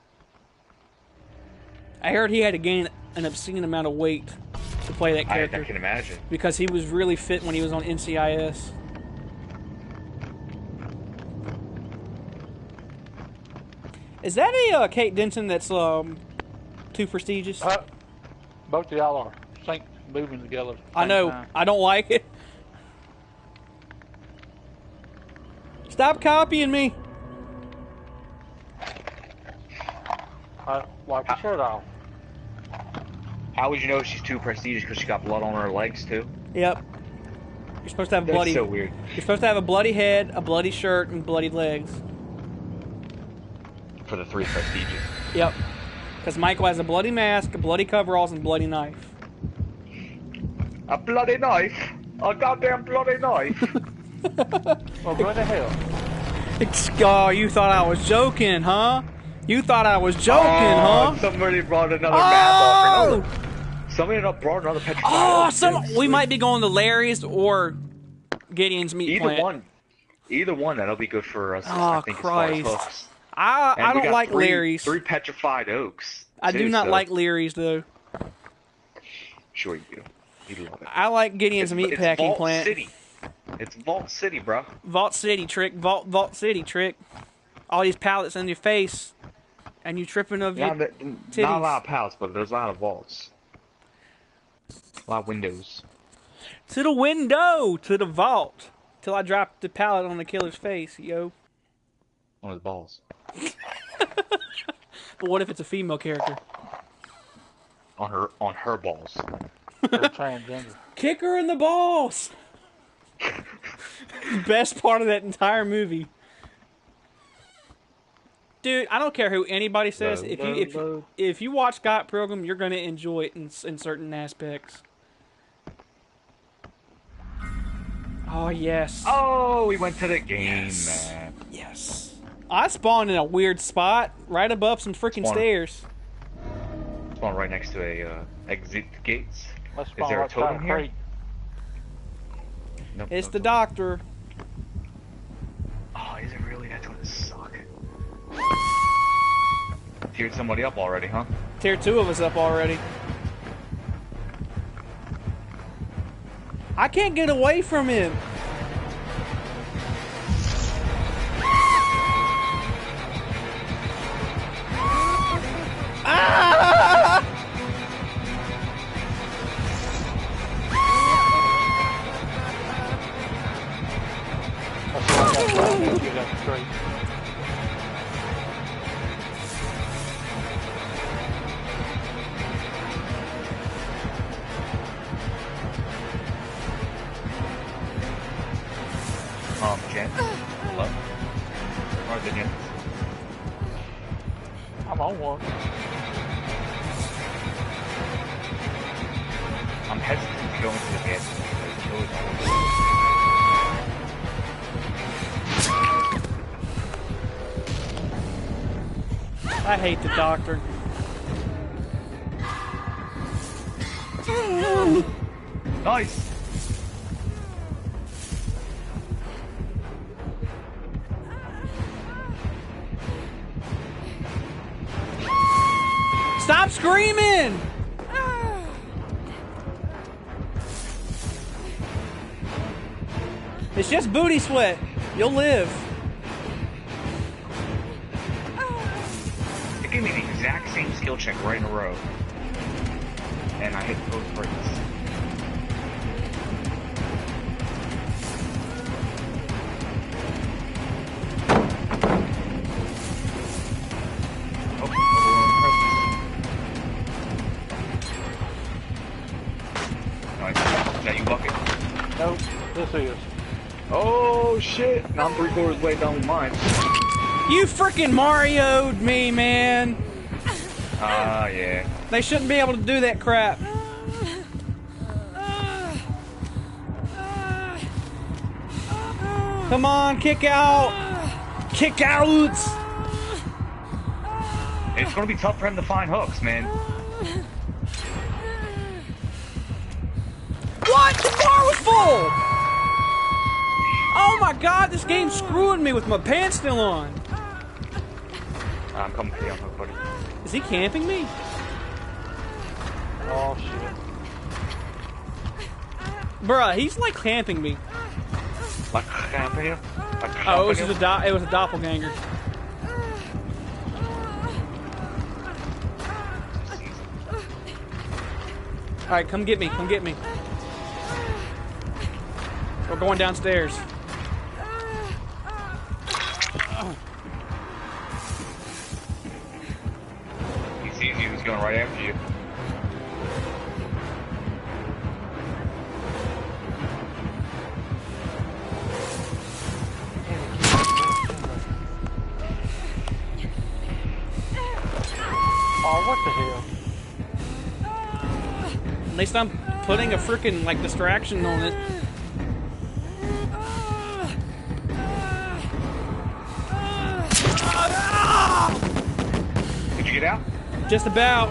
I heard he had to gain an obscene amount of weight to play that character. I can imagine. Because he was really fit when he was on NCIS. Is that a Kate Denson that's too prestigious? Both of y'all are moving together. I know. Time. I don't like it. Stop copying me. Wipe your shirt off. How would you know she's too prestigious? Because she got blood on her legs too. Yep. You're supposed to have bloody. That's so weird. You're supposed to have a bloody head, a bloody shirt, and bloody legs. For the 3 prestigious. Yep. Because Michael has a bloody mask, a bloody coveralls, and bloody knife. A bloody knife? A goddamn bloody knife? Well, go to hell. Oh, you thought I was joking, huh? You thought I was joking, huh? Somebody brought another Oh! map off. Somebody brought another petrified. Oh, we might be going to Larry's or Gideon's meat plant. Either one. That'll be good for us. Oh, I think, Christ. as far as hooks. I don't like three, Larry's. 3 petrified oaks. I do not like Larry's, though. Sure you do. You love it. I like Gideon's meat packing Vault plant. City. It's Vault City, bro. Vault City trick. Vault City trick. All these pallets in your face, and you tripping over your titties. Not a lot of pallets, but there's a lot of vaults. A lot of windows. To the window, to the vault, till I drop the pallet on the killer's face, yo. On his balls. But what if it's a female character? On her balls. Transgender. Kick her in the balls. Best part of that entire movie. Dude, I don't care who anybody says. If you watch Scott Pilgrim, you're gonna enjoy it in certain aspects. Oh yes. Oh, we went to the game, Yes. man. Yes. I spawned in a weird spot, right above some freaking stairs. Spawn right next to a exit gates. Let's Is there a totem here? crate. Nope, It's no the totem. doctor. Oh, is it really? That's gonna suck. Teared somebody up already, huh? Tear 2 of us up already. I can't get away from him. Ah! That's why I got to get that crate. Jen. Hello? Or did you? I'm on one. I'm hesitant to go into the gas station. I hate the doctor. Nice! Stop screaming! It's just booty sweat. You'll live. It gave me the exact same skill check right in a row. And I hit both brakes. Oh, nice. Is that you, Bucket? Nope, this is. Oh shit! Now I'm 3/4 way down with mine. You freaking Mario'd me, man. Ah, yeah. They shouldn't be able to do that crap. Come on, kick out. Kick out. It's gonna be tough for him to find hooks, man. What? The bar was full. Oh my god, this game's screwing me with my pants still on. I'm coming for you, buddy. Is he camping me? Oh shit. Bruh, he's like camping me. Like camping you? Like Oh, it was camping just it was a doppelganger. Alright, come get me, come get me. We're going downstairs. He sees you, he's going right after you. Oh, what the hell? At least I'm putting a freaking like distraction on it. Just about.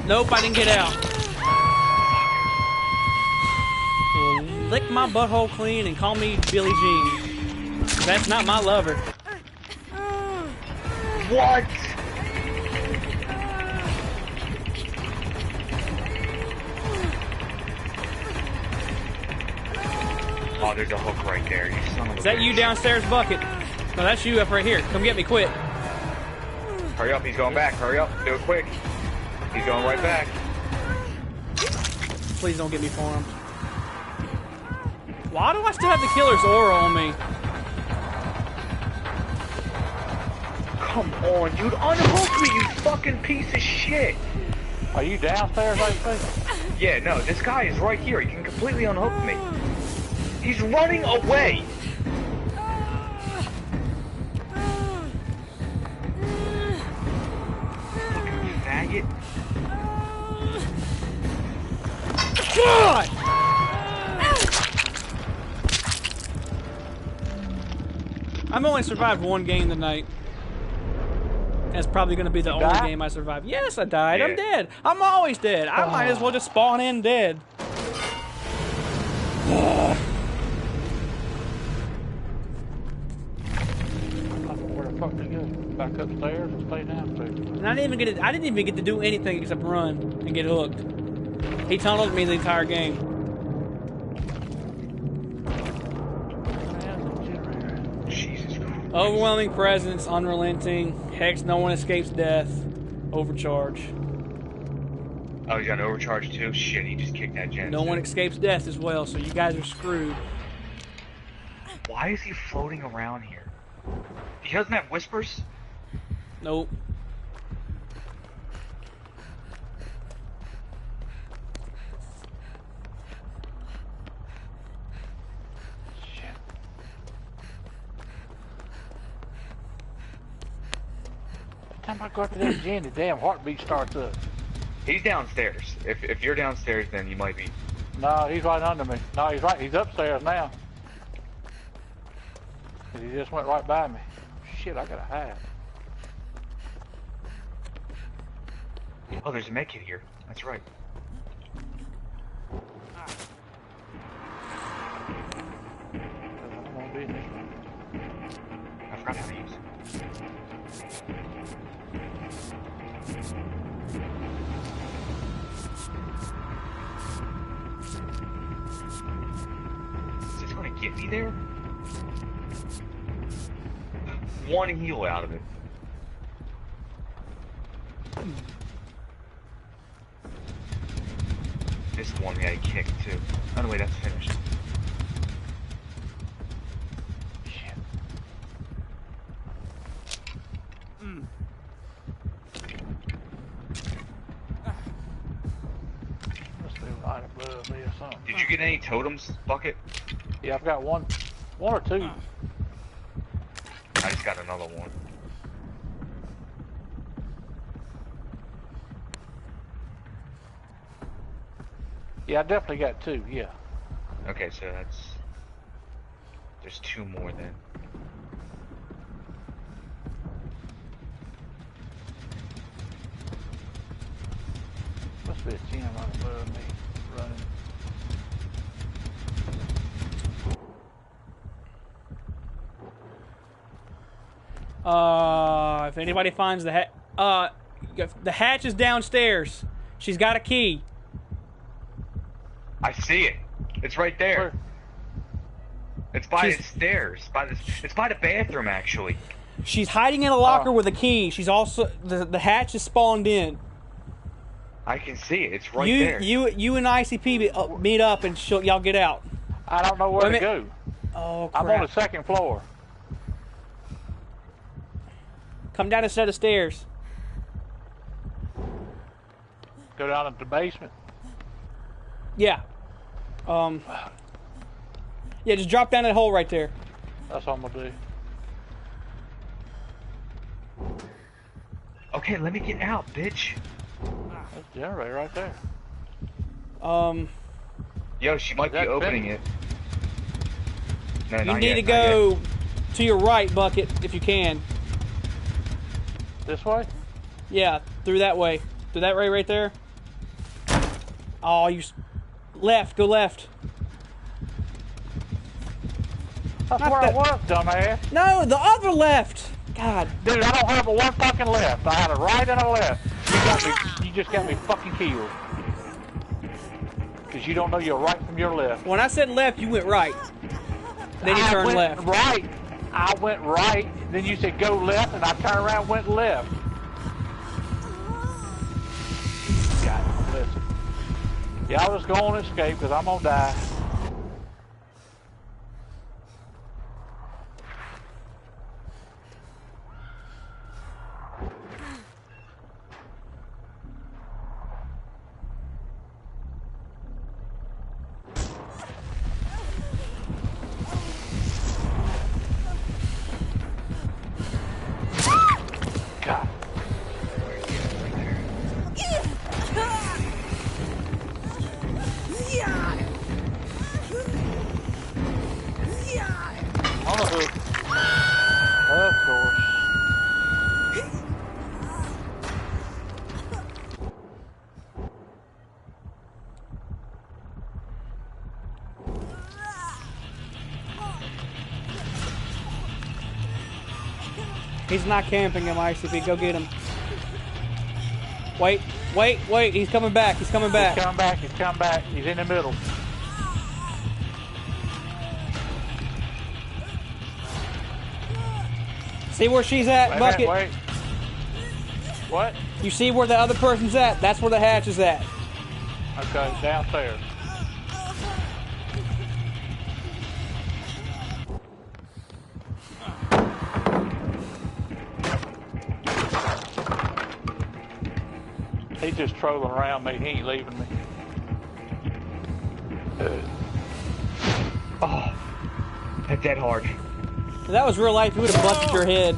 Nope, I didn't get out. Well, lick my butthole clean and call me Billie Jean. That's not my lover. What? Oh, there's a hook right there. You son of a Is that bitch. you downstairs, Bucket? No, that's you up right here. Come get me quick. Hurry up, he's going back. Hurry up, do it quick. He's going right back. Please don't get me formed. Why do I still have the killer's aura on me? Come on, dude. Unhook me, you fucking piece of shit. Are you downstairs, I think? Yeah, no, this guy is right here. He can completely unhook me. He's running away. Fucking faggot. God! I've only survived one game tonight. That's probably going to be the only died? game I survived. Yes, I died. I'm Yeah. dead. I'm always dead. I might as well just spawn in dead. Where the fuck did you go? Back upstairs or stay downstairs? And I didn't even get to do anything except run and get hooked. He tunneled me the entire game. Jesus Christ. Overwhelming presence, unrelenting. Hex, no one escapes death. Overcharge. Oh, he's got an overcharge too? Shit, he just kicked that gen. No one escapes death as well, so you guys are screwed. Why is he floating around here? He doesn't have whispers? Nope. Time I go after that gen, the damn heartbeat starts up. He's downstairs. If you're downstairs, then you might be. No, he's right under me. No, he's right. He's upstairs now. And he just went right by me. Shit, I gotta hide. Oh, there's a med kit here. That's right. I don't want to be in this room. I forgot how to use it. Is this going to get me there? One heal out of it. This one got a kick too. Oh no, wait, that's finished. Shit. Must be right above me or something. Did you get any totems, Bucket? Yeah, I've got one or two. I just got another one. Yeah, I definitely got two, yeah. Okay, so that's... There's two more then. Must be a gym right above me running. If anybody finds the the hatch is downstairs. She's got a key. I see it. It's right there. Where? It's by She's- the stairs. It's by the bathroom, actually. She's hiding in a locker Oh. with a key. She's also the hatch is spawned in. I can see it. It's right you there. you and ICP meet up and y'all get out. I don't know where Wait a to go. Oh I'm on the crap! second floor. Come down a set of stairs. Go down into the basement. Yeah. Yeah, just drop down that hole right there. That's what I'm gonna do. Okay, let me get out, bitch. That's the generator right there. Yo, she might be that opening it. No, You not need yet, to not yet. go to your right, Bucket, if you can. This way? Yeah, through that way. Through that way right there. Oh, left. Go left. That's Not where that- I was, dumbass. No, the other left. God. Dude, I don't have a one fucking left. I had a right and a left. You just got me fucking killed. Because you don't know your right from your left. When I said left, you went right. Then you I turned went left. Right. I went right. Then you said go left, and I turned around and went left. God, listen. Y'all just go on and escape, because I'm going to die. God. On the hook. Of course. He's not camping him, ICP. Go get him. Wait. He's coming back. He's coming back. He's coming back. He's in the middle. See where she's at, Wait a Bucket? minute, wait. What? You see where the other person's at? That's where the hatch is at. Okay, downstairs. He's just trolling around me. He ain't leaving me. Oh, that's dead hard. If that was real life, you would have busted your head.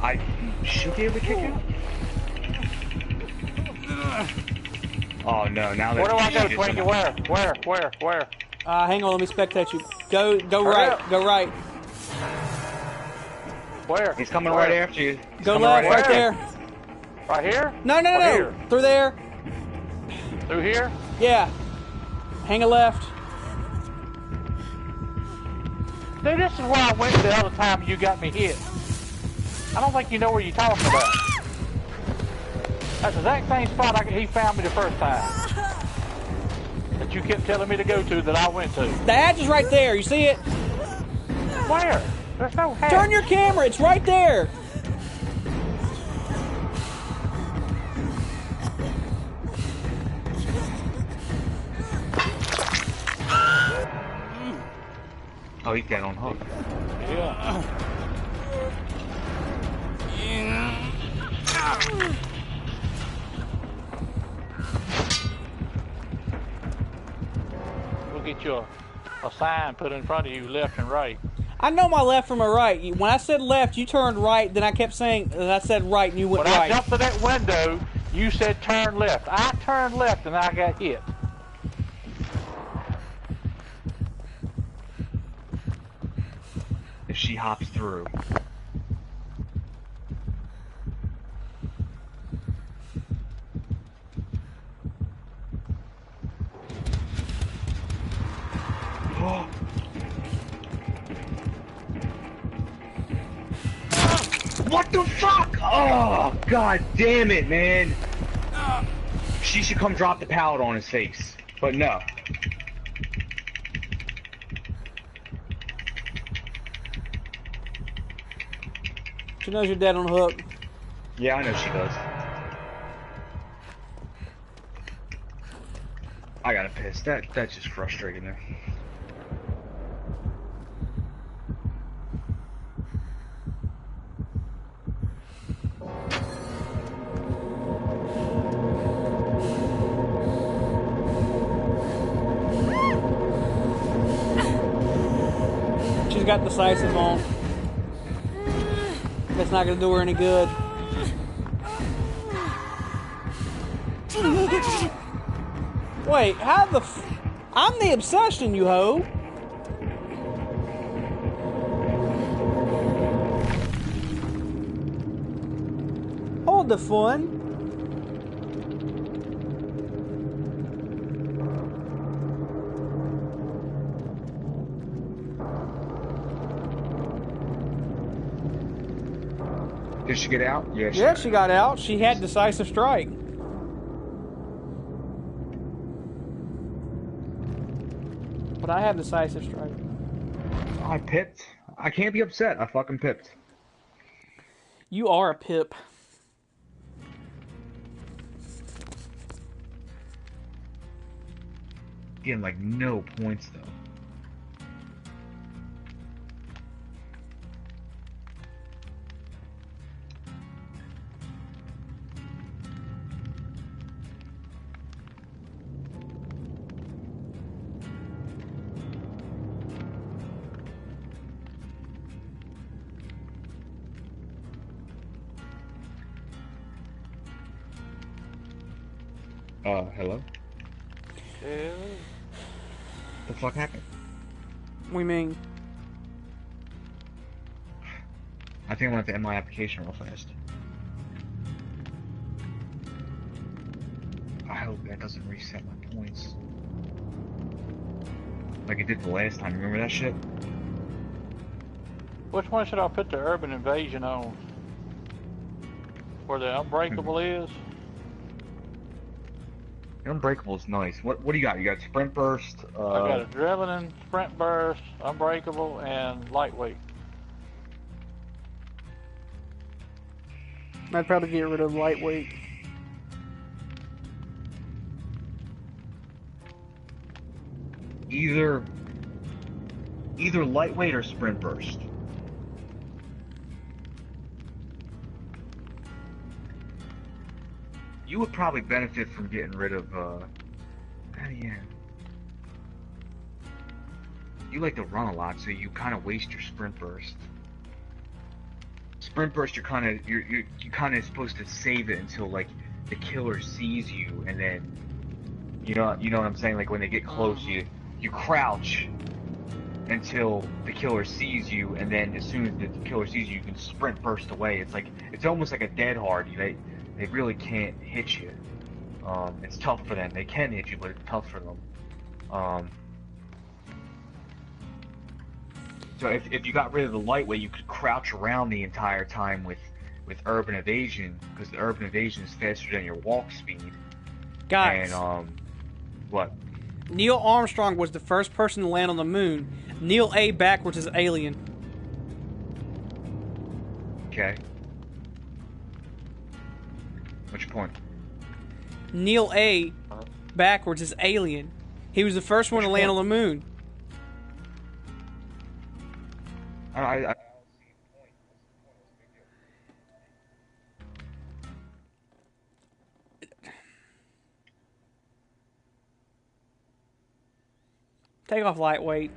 I should be able to kick him. Oh no! Now that Where do I go, she just- Twinkie? Where? Hang on, let me spectate you. Go Hurry right. up. Go right. Where? He's coming Where? right after you. He's Go coming left, right Where? there. Right here? No. Or here? Through there. Through here? Yeah. Hang a left. Dude, this is where I went the other time you got me hit. I don't think you know where you're talking about. That's the exact same spot he found me the first time. That you kept telling me to go to that I went to. The hatch is right there. You see it? Where? There's no hatch. Turn your camera. It's right there. Oh, he's dead on hook. Yeah. We'll get you a sign put in front of you, left and right. I know my left from my right. When I said left, you turned right. Then I kept saying, and I said right, and you went When I right. jumped to that window, you said turn left. I turned left and I got hit. If she hops through. What the fuck? Oh, god damn it, man. She should come drop the pallet on his face. But no. She knows you're dead on hook. Yeah, I know she does. I gotta piss. That's just frustrating me. She's got decisive on. That's not gonna do her any good. Wait, how the I'm the obsession, you hoe. want the fun. Did she get out? Yeah, Yeah, she got out. She had decisive strike. But I have decisive strike. I pipped. I can't be upset. I fucking pipped. You are a pip. Getting like no points though. Hello? Yeah. The fuck happened? We mean, I think I'm gonna have to end my application real fast. I hope that doesn't reset my points. Like it did the last time. Remember that shit? Which one should I put the urban invasion on? Where the unbreakable is? Unbreakable is nice. What do you got? You got sprint burst. I got adrenaline, sprint burst, unbreakable, and lightweight. I'd probably get rid of lightweight. either lightweight or sprint burst. You would probably benefit from getting rid of, yeah. You like to run a lot, so you kind of waste your sprint burst. Sprint burst, you're kind of supposed to save it until like the killer sees you, and then you know what I'm saying. Like when they get close, you crouch until the killer sees you, and then as soon as the killer sees you, you can sprint burst away. It's almost like a dead hard. They really can't hit you. It's tough for them. They can hit you, but it's tough for them. So if you got rid of the lightweight, you could crouch around the entire time with urban evasion, because the urban evasion is faster than your walk speed. Guys, And what? Neil Armstrong was the first person to land on the moon. Neil A. backwards is alien. Okay. What's your point? Neil A. backwards is alien. He was the first one to land on the moon. I Take off lightweight.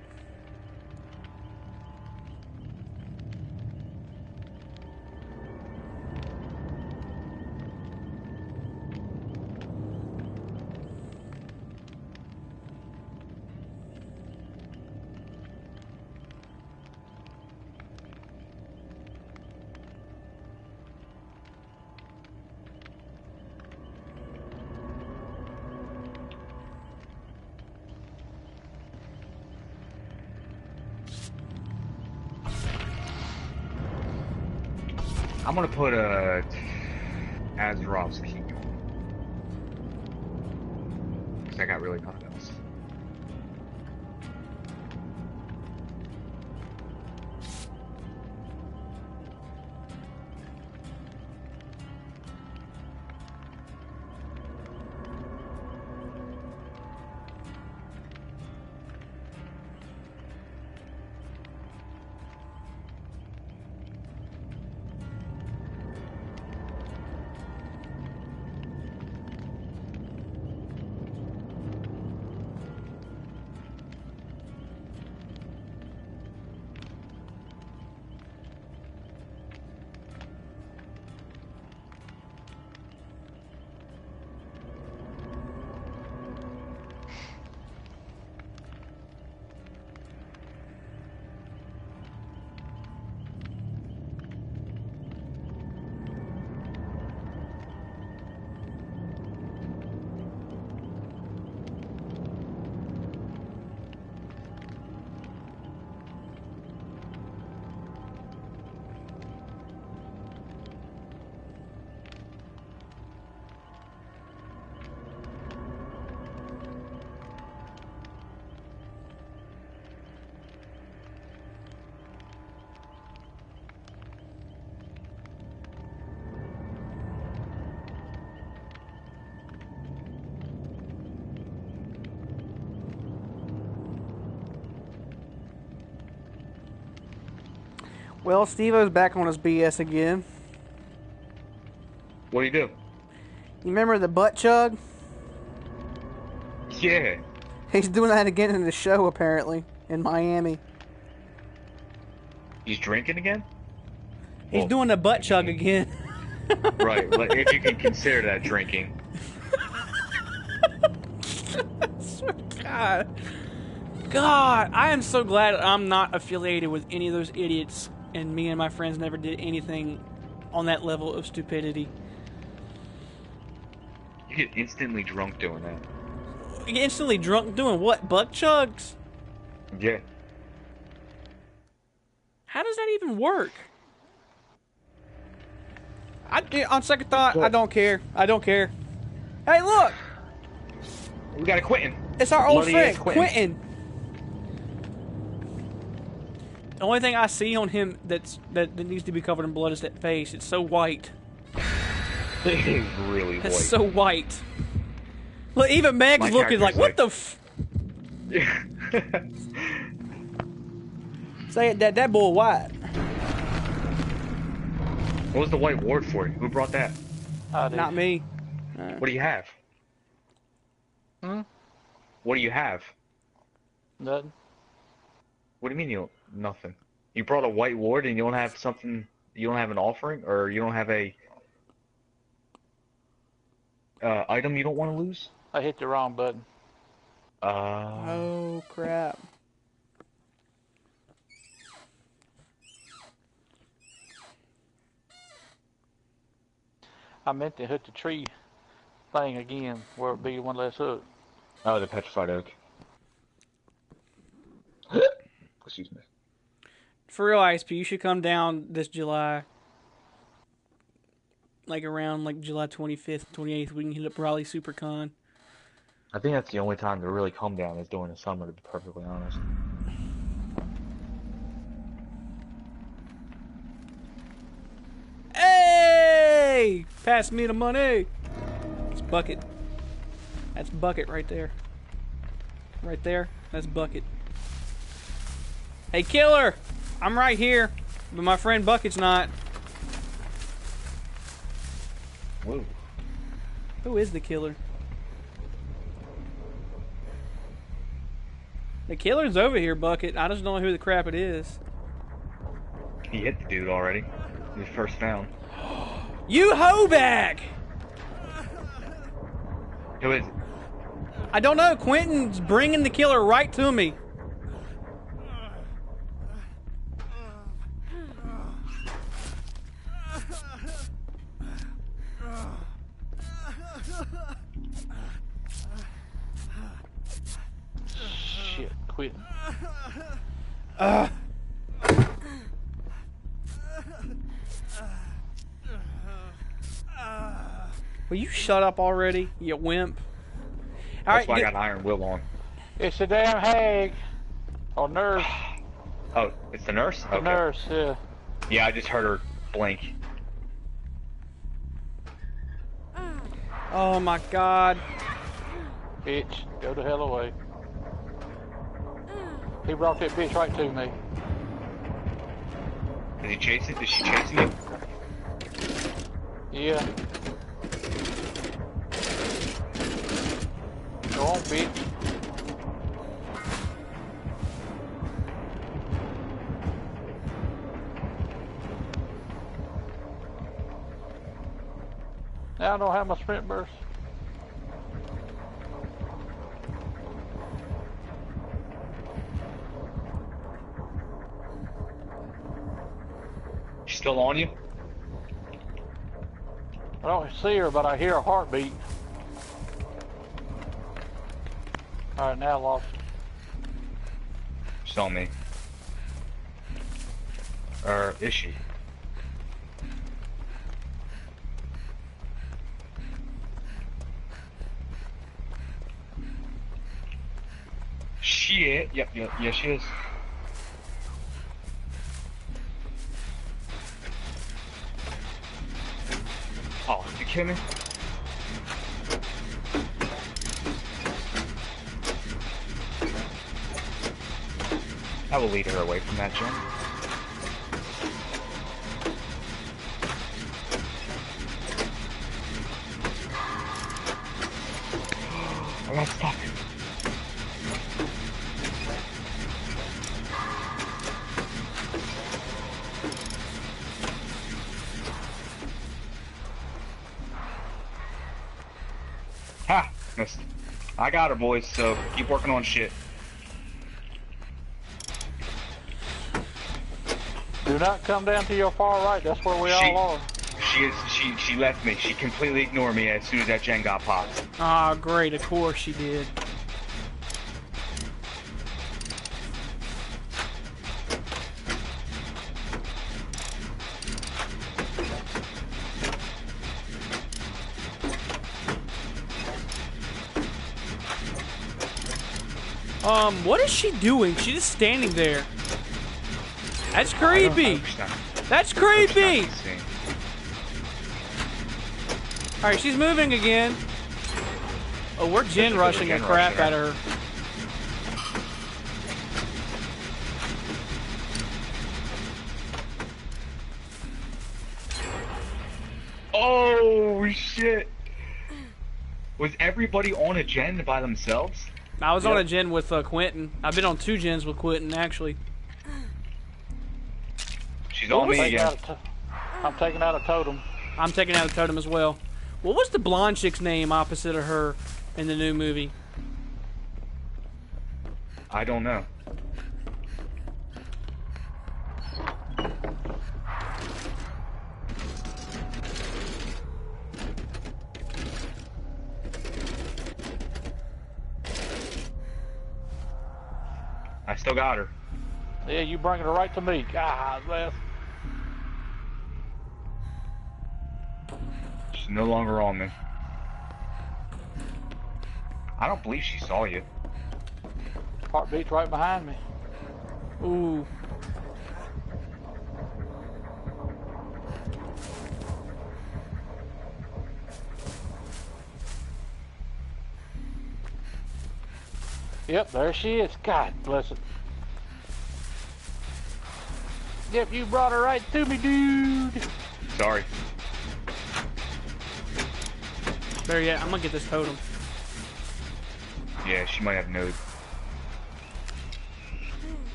I'm gonna put a Azeroth's key on, because I got really nothing else. Well, Steve-O's back on his BS again. What do you do? You remember the butt chug? Yeah. He's doing that again in the show, apparently, in Miami. He's drinking again? He's Well, doing the butt chug again. Right, like, if you can consider that drinking. God, I am so glad I'm not affiliated with any of those idiots, and me and my friends never did anything on that level of stupidity. You get instantly drunk doing that. Instantly drunk doing what? Butt chugs? Yeah. How does that even work? On second thought, I don't care. I don't care. Hey, look! We got a Quentin. It's our old Bloody friend, Quentin. Quentin. The only thing I see on him that needs to be covered in blood is that face. It's so white. It is really white. It's so white. Look, even Meg's My looking like, what character's the f... Say it, that boy white. What was the white ward for? Who brought that? I did. Not me. What do you have? Hmm? What do you have? Nothing. What do you mean you don't? Nothing. You brought a white ward and you don't have something, you don't have an offering? Or you don't have a item you don't want to lose? I hit the wrong button. Oh, crap. I meant to hit the tree thing again, where it'd be one less hook. Oh, the petrified oak. Excuse me. For real, ISP, you should come down this July. Like around like July 25th, 28th, we can hit up Raleigh SuperCon. I think that's the only time to really come down is during the summer, to be perfectly honest. Hey! Pass me the money! It's Bucket. That's Bucket right there. Right there, that's Bucket. Hey, Killer! I'm right here, but my friend Bucket's not. Whoa. Who is the Killer? The Killer's over here, Bucket. I just don't know who the crap it is. He hit the dude already. He was first found. You hoebag! Who is it? I don't know. Quentin's bringing the Killer right to me. Shit, quit. Will you shut up already, you wimp? All That's right, why I got an Iron Will on. It's the damn hag. Or nurse. Oh, it's the nurse? The nurse, yeah. Yeah, I just heard her blink. Oh my God. Bitch, go the hell away. He brought that bitch right to me. Is he chasing? Is she chasing you? Yeah. Go on, bitch. Now I don't have my sprint burst. She's still on you? I don't see her, but I hear a heartbeat. Alright, now I lost her. She's on me. Or is she? Shit. Yep, yeah, she is. Oh, you kidding me? I will lead her away from that, Jim. got stuck. Ha! Missed. I got her, boys, so keep working on shit. Do not come down to your far right. That's where we all are. She left me. She completely ignored me as soon as that gen got popped. Ah, great. Of course she did. What is she doing? She's just standing there. That's creepy. That's creepy. Alright, she's moving again. Oh, we're gen rushing the crap out of her. Oh shit! Was everybody on a gen by themselves? I was on a gen with Quentin. I've been on 2 gens with Quentin, actually. She's on me again. I'm taking out a totem. I'm taking out a totem as well. What was the blonde chick's name opposite of her in the new movie? I don't know. I still got her. Yeah, you bringing her right to me. God, bless. She's no longer on me. I don't believe she saw you. Heartbeat's right behind me. Ooh. Yep, there she is. God bless it. Yep, you brought her right to me, dude. Sorry. Better yet, I'm gonna get this totem. Yeah, she might have node.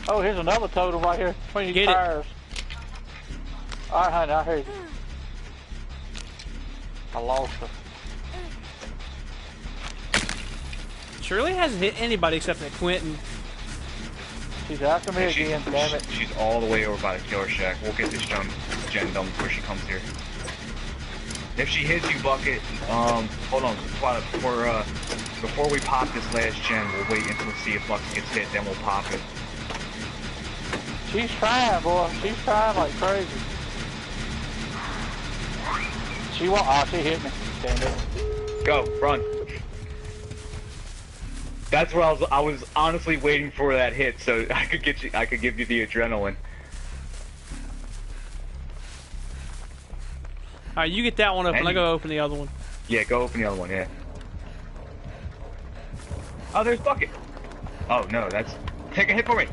Oh, here's another totem right here. Between these Get it. tires. Alright, honey, I heard you. I lost her. Shirley hasn't hit anybody except for Quentin. She's after me again, damn it. She's all the way over by the killer shack. We'll get this gen done before she comes here. If she hits you, Bucket, hold on, before we pop this last gen, we'll wait until we see if Bucket gets hit, then we'll pop it. She's trying, boy. She's trying like crazy. She won't. Oh, she hit me. Damn it. Go, run. That's what I was honestly waiting for that hit, so I could give you the adrenaline. Alright, you get that one open. And I'll go open the other one. Yeah, go open the other one, yeah. Oh, there's Bucket. Oh, no, that's... Take a hit for me.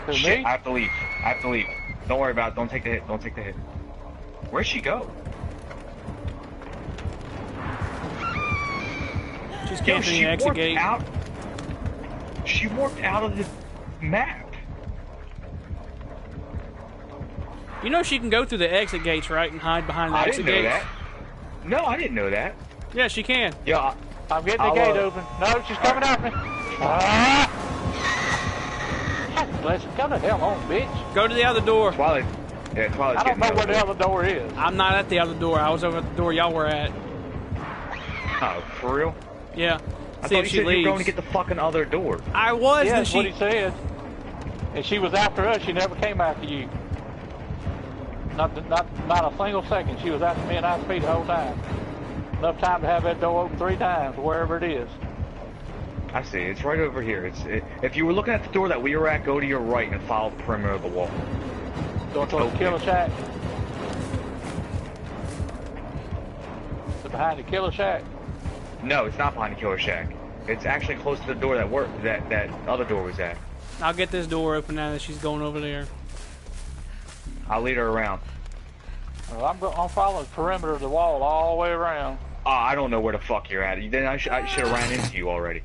Who, Shit, me? I have to leave. I have to leave. Don't worry about it. Don't take the hit. Don't take the hit. Where'd she go? She's camping the exit gate. She warped out of the map. You know she can go through the exit gates, right, and hide behind the I exit didn't know gates? that. No, I didn't know that. Yeah, she can. Yeah, I'm getting the gate open. No, she's coming after me. Ah! God bless it. Come the hell on, bitch. Go to the other door. Twilight. Yeah, Twilight's I don't getting know where the other door is. I'm not at the other door. I was over at the door y'all were at. Oh, for real? Yeah. I See thought if you she said you leaves. were going to get the fucking other door. I was, Yeah, then that's what he she... said. And she was after us. She never came after you. Not a single second. She was after me and I speed the whole time. Enough time to have that door open 3 times, wherever it is. I see. It's right over here. If you were looking at the door that we were at, go to your right and follow the perimeter of the wall. Going towards the killer shack. Is it behind the killer shack? No, it's not behind the killer shack. It's actually close to the door that other door was at. I'll get this door open now that she's going over there. I'll lead her around. Well, I'm following the perimeter of the wall all the way around. I don't know where the fuck you're at. Then I should have ran into you already.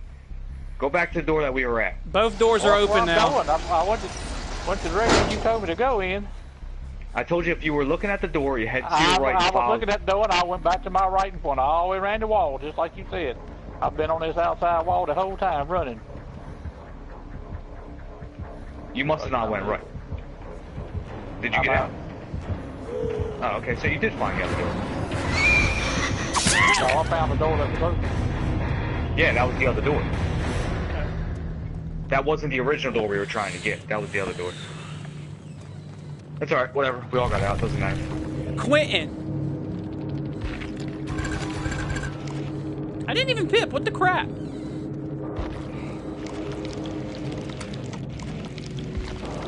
Go back to the door that we were at. Both doors are Well, open now. I went to the direction you told me to go in. I told you if you were looking at the door, you head to your right. I was looking at the door and I went back to my right point. I all the way around the wall, just like you said. I've been on this outside wall the whole time running. You must have not went right. Did you get out? Oh, okay, so you did find the other door. So I found the door that was open. Yeah, that was the other door. That wasn't the original door we were trying to get. That was the other door. That's alright, whatever. We all got out, doesn't matter. Quentin! I didn't even pip, what the crap?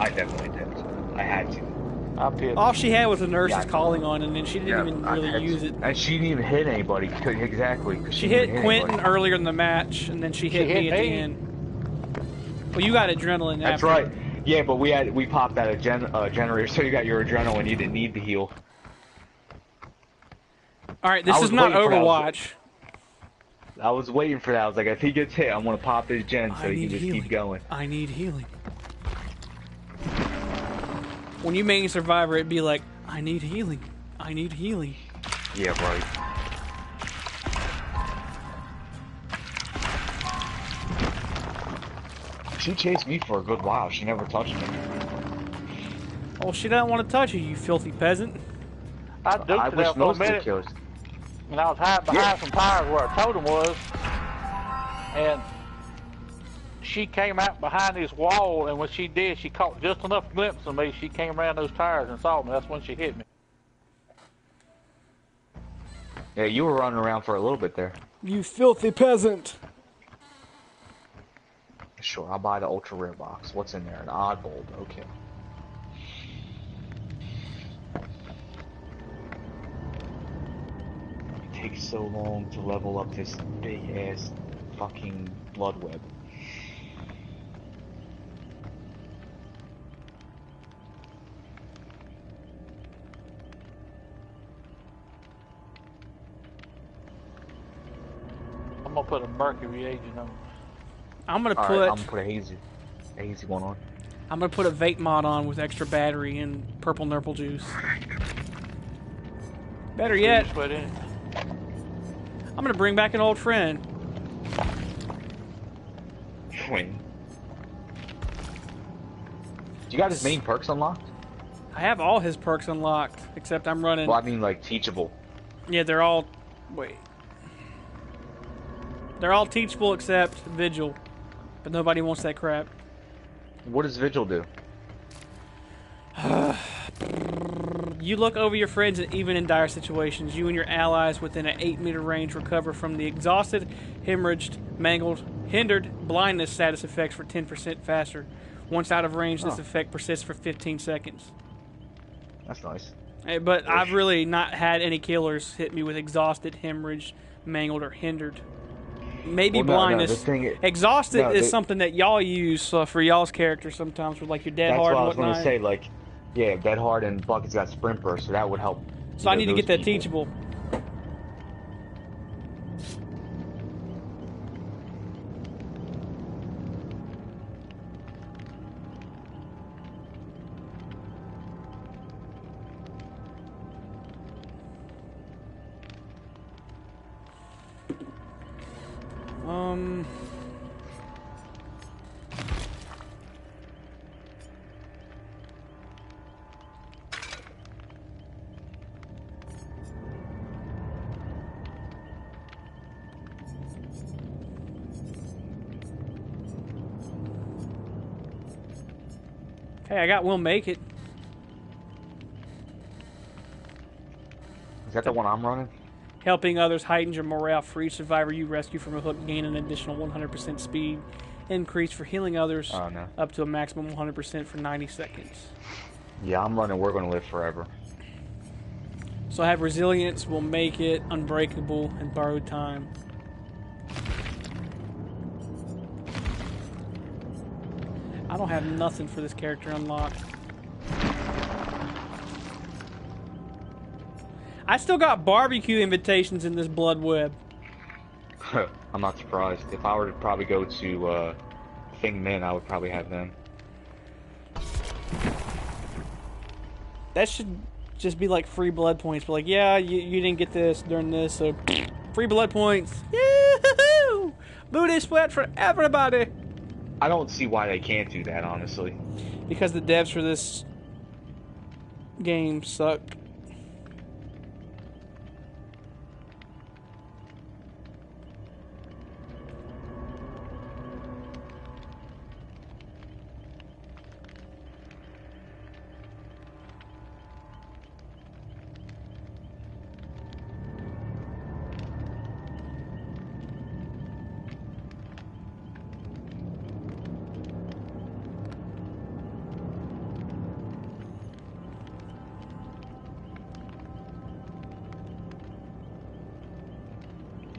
I definitely did. I had to. I pipped. All she had was a nurse's Yeah. calling on, and then she didn't even really use it. And she didn't even hit anybody. Exactly. She hit Quentin earlier in the match, and then she hit me at the end. Well, you got adrenaline That's after. right. Yeah, but we popped that generator, so you got your adrenaline. You didn't need the heal. Alright, this I is was not waiting for that. Overwatch. I was waiting for that. I was like, if he gets hit, I'm gonna pop his gen so he can just keep going. I need healing. When you main survivor, it'd be like, I need healing. I need healing. Yeah, right. She chased me for a good while. She never touched me. Oh, she doesn't want to touch you, you filthy peasant. I duped I it wish out for a most would minute, kill us. and I was hiding behind some tires where a totem was, and she came out behind this wall, and when she did, she caught just enough glimpse of me. She came around those tires and saw me. That's when she hit me. Yeah, you were running around for a little bit there. You filthy peasant. Sure, I'll buy the ultra rare box. What's in there? An oddball. Okay. It takes so long to level up this big ass fucking blood web. I'm gonna put a mercury agent on. I'm gonna Alright, put I'm gonna put a hazy one on. I'm gonna put a vape mod on with extra battery and purple nurple juice. Better yet, Put in. I'm gonna bring back an old friend. Wait. You got his main perks unlocked? I have all his perks unlocked, except I'm running. Well, I mean, like, teachable. Yeah, they're all. Wait. They're all teachable except Vigil, but nobody wants that crap. What does Vigil do? You look over your friends, and even in dire situations, you and your allies within an 8-meter range recover from the exhausted, hemorrhaged, mangled, hindered blindness status effects for 10% faster. Once out of range, this effect persists for 15 seconds. That's nice. But I've really not had any killers hit me with exhausted, hemorrhaged, mangled, or hindered. Maybe Well, blindness. the thing Exhausted is something that y'all use for y'all's characters sometimes with like your dead That's hard what I and was whatnot. gonna say. Like, yeah, Dead Hard and Bucket's got sprint burst, so that would help. So I need to get that people. teachable. Hey, I got Will Make It. Is that the one I'm running? Helping others heightens your morale for each survivor you rescue from a hook. Gain an additional 100% speed increase for healing others Oh, no. up to a maximum 100% for 90 seconds. Yeah, I'm running. We're gonna live forever. So I have Resilience, Will Make It, Unbreakable, and Borrowed Time. I don't have nothing for this character unlocked. I still got barbecue invitations in this blood web. I'm not surprised. If I were to probably go to Thing Min, I would probably have them. That should just be like free blood points. But like, yeah, you didn't get this during this, so free blood points. Yoo-hoo! Booty sweat for everybody. I don't see why they can't do that, honestly. Because the devs for this game suck.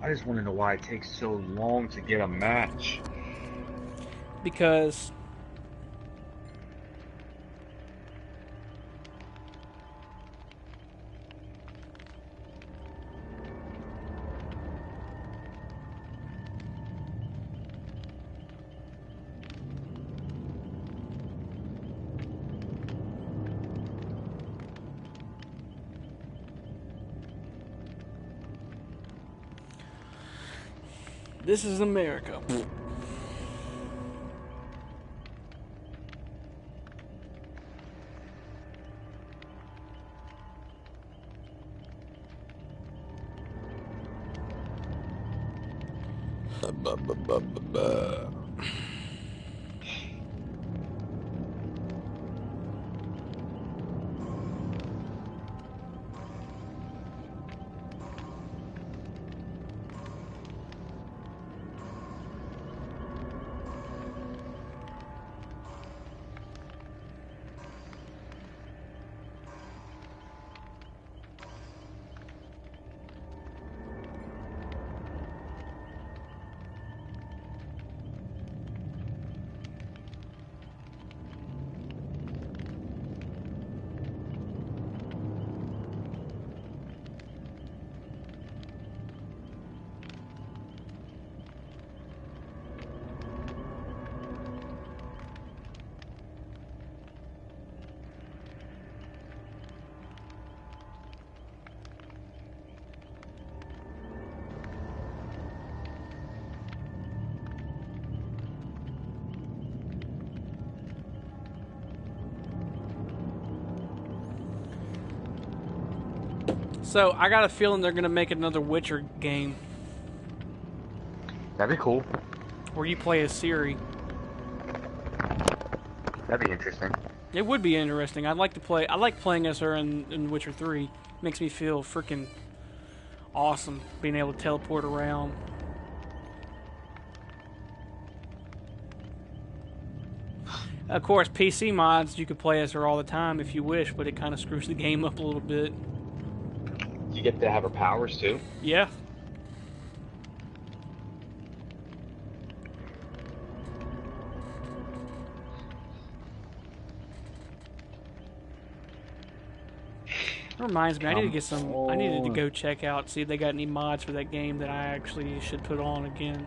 I just want to know why it takes so long to get a match. Because this is America. So I got a feeling they're gonna make another Witcher game That'd be cool. where you play as Ciri. That'd be interesting. It would be interesting. I'd like to play. I like playing as her in Witcher 3. Makes me feel freaking awesome being able to teleport around. Of course, PC mods you could play as her all the time if you wish, but it kind of screws the game up a little bit. You get to have her powers too. Yeah. It reminds me, I need to get some. I needed to go check out, see if they got any mods for that game that I actually should put on again.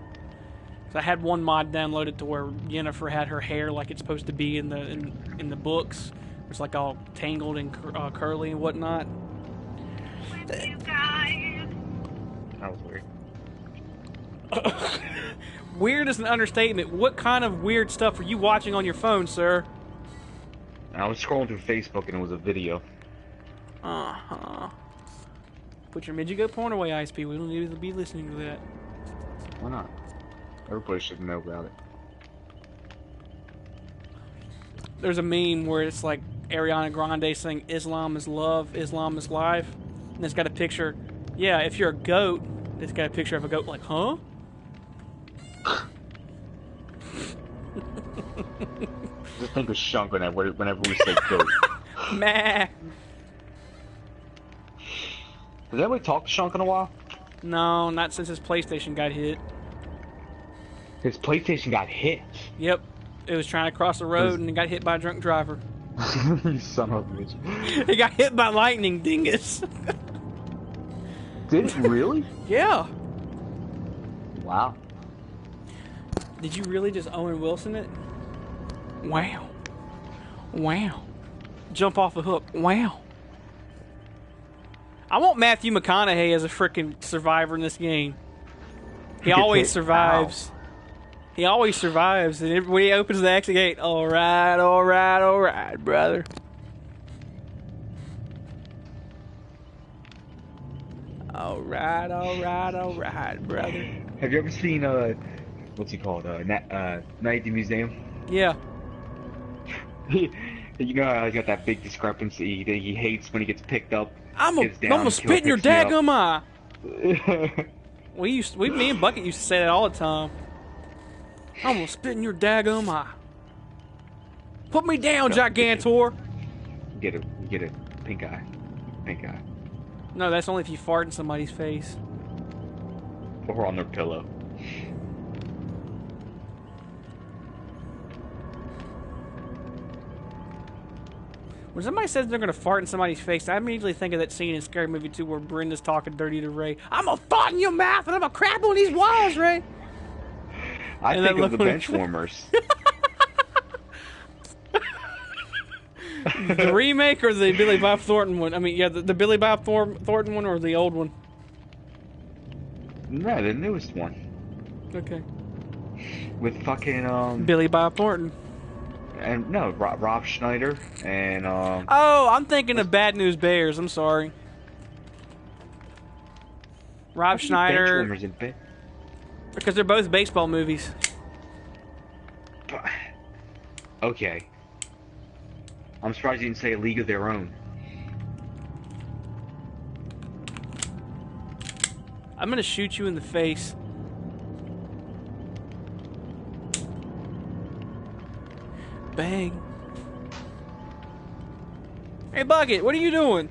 'Cause I had one mod downloaded to where Yennefer had her hair like it's supposed to be in the books. It's like all tangled and curly and whatnot. You guys. That was weird. Weird is an understatement. What kind of weird stuff are you watching on your phone, sir? I was scrolling through Facebook and it was a video. Uh-huh. Put your midget porn away, ISP. We don't need to be listening to that. Why not? Everybody should know about it. There's a meme where it's like Ariana Grande saying Islam is love, Islam is life. And it's got a picture. Yeah, if you're a goat, it's got a picture of a goat like, huh? Just think of Shunk whenever we say goat. Meh. Has anybody talked to Shunk in a while? No, not since his PlayStation got hit. His PlayStation got hit. Yep. It was trying to cross the road and it got hit by a drunk driver. You son of a bitch. He got hit by lightning, dingus. Did it really? Yeah. Wow. Did you really just Owen Wilson it? Wow. Wow. Jump off a hook. Wow. I want Matthew McConaughey as a freaking survivor in this game. He gets always hit. survives. He always survives. And when he opens the exit gate, alright, alright, alright, brother. Alright, alright, alright, brother. Have you ever seen what's he called? Night at the Museum. Yeah. You know how he got that big discrepancy that he hates when he gets picked up. I'm gets down, gonna Kill spit in your picks me up. daggum eye. Me and Bucket used to say that all the time. I'm gonna spit in your daggum eye. Put me down, Gigantor. Get a pink eye. Pink eye. No, that's only if you fart in somebody's face. Or on their pillow. When somebody says they're gonna fart in somebody's face, I immediately think of that scene in Scary Movie 2 where Brenda's talking dirty to Ray. I'm gonna fart in your mouth and I'm gonna crap on these walls, Ray. I And think that of the look- bench warmers. The remake or the Billy Bob Thornton one? I mean, yeah, the Billy Bob Thornton one or the old one? No, the newest one. Okay. With fucking Billy Bob Thornton. and no, Rob Schneider and Oh, I'm thinking of Bad News Bears. I'm sorry. Rob bench Schneider, warmers in bed. because they're both baseball movies. Okay. I'm surprised you didn't say A League of Their Own. I'm gonna shoot you in the face. Bang. Hey, Bucket, what are you doing?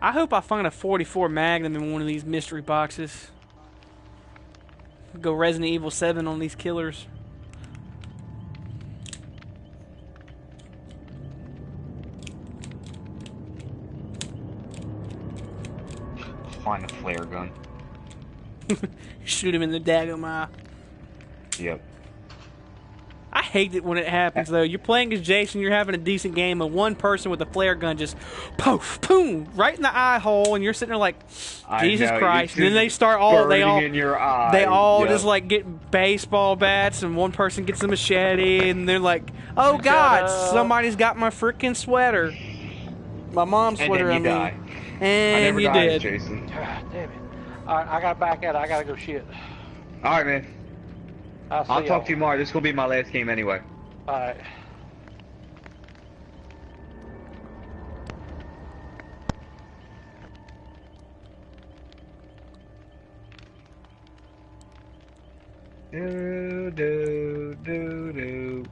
I hope I find a 44 Magnum in one of these mystery boxes. Go Resident Evil 7 on these killers. Find a flare gun. Shoot him in the daggum eye. Yep. I hate it when it happens, though. You're playing as Jason, you're having a decent game, and one person with a flare gun just poof, boom, right in the eye hole, and you're sitting there like, Jesus Christ. And then they start all, they all in your eye. Yep. Yep. Just like get baseball bats, and one person gets a machete, and they're like, oh God, somebody's got my freaking sweater. My mom's And sweater, then you I die. mean. I And never you died, did. Jason. God damn it. Alright, I gotta back out. I gotta go shit. All right, man. I'll I'll talk to you tomorrow. This is gonna be my last game anyway. Alright. Do.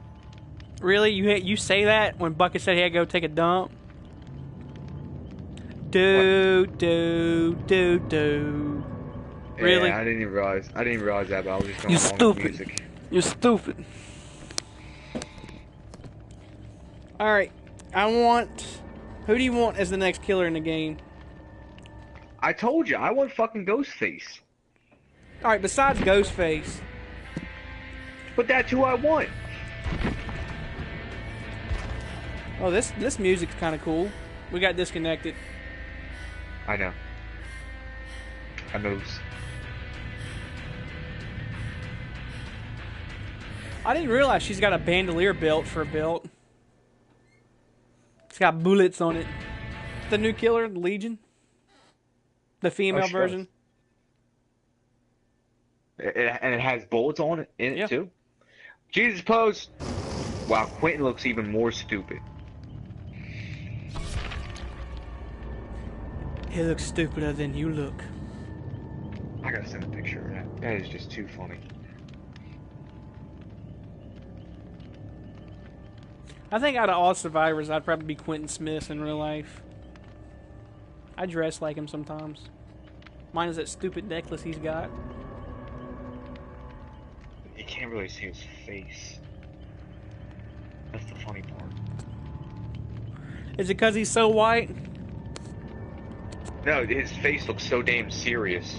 Really? You say that when Bucket said he had to go take a dump? Do. Really? Yeah, I didn't even realize that, but I was just going You along with stupid. music. You're stupid. Alright. Who do you want as the next killer in the game? I told you, I want fucking Ghostface. Alright, besides Ghostface. But that's who I want. Oh, this music's kind of cool. We got disconnected. I know. I knows. I didn't realize she's got a bandolier belt for a belt. It's got bullets on it. The new killer, the Legion. The female she does. version. And it has bullets on it in it Yeah. too. Jesus pose. Wow, Quentin looks even more stupid. He looks stupider than you look. I gotta send a picture of that. That is just too funny. I think out of all survivors, I'd probably be Quentin Smith in real life. I dress like him sometimes. Mine is that stupid necklace he's got. You can't really see his face. That's the funny part. Is it because he's so white? No, his face looks so damn serious.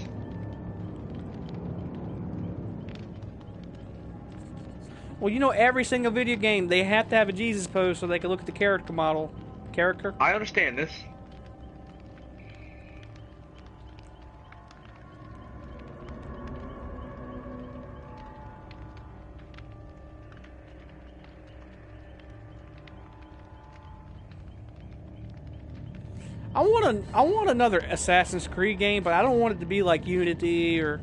Well, you know, every single video game, they have to have a Jesus pose so they can look at the character model. Character? I understand this. I want another Assassin's Creed game, but I don't want it to be like Unity or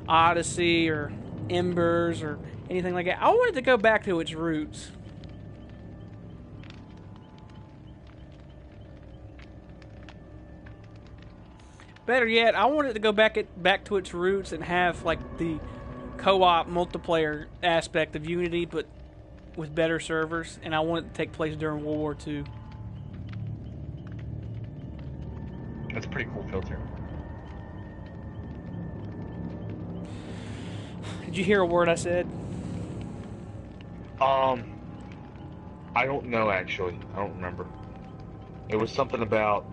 Odyssey or Embers or anything like that. I want it to go back to its roots. Better yet, I want it to go back to its roots and have like the co-op multiplayer aspect of Unity, but with better servers. And I want it to take place during World War II. That's a pretty cool filter. Did you hear a word I said? I don't know actually. I don't remember. It was something about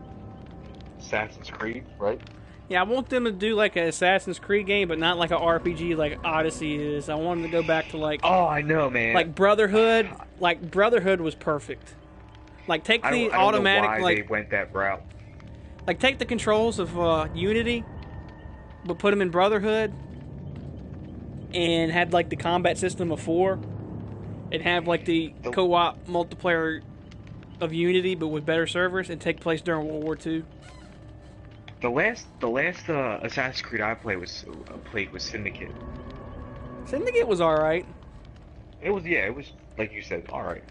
Assassin's Creed, right? Yeah, I want them to do like an Assassin's Creed game, but not like an RPG like Odyssey is. I want them to go back to like... Oh, I know, man. Like Brotherhood. Like Brotherhood was perfect. Like take the I automatic... don't know why like they went that route. Like take the controls of Unity, but put them in Brotherhood, and have like the combat system of 4, and have like the co-op multiplayer of Unity, but with better servers, and take place during World War II. The last Assassin's Creed I played was Syndicate. Syndicate was all right. It was like you said, all right.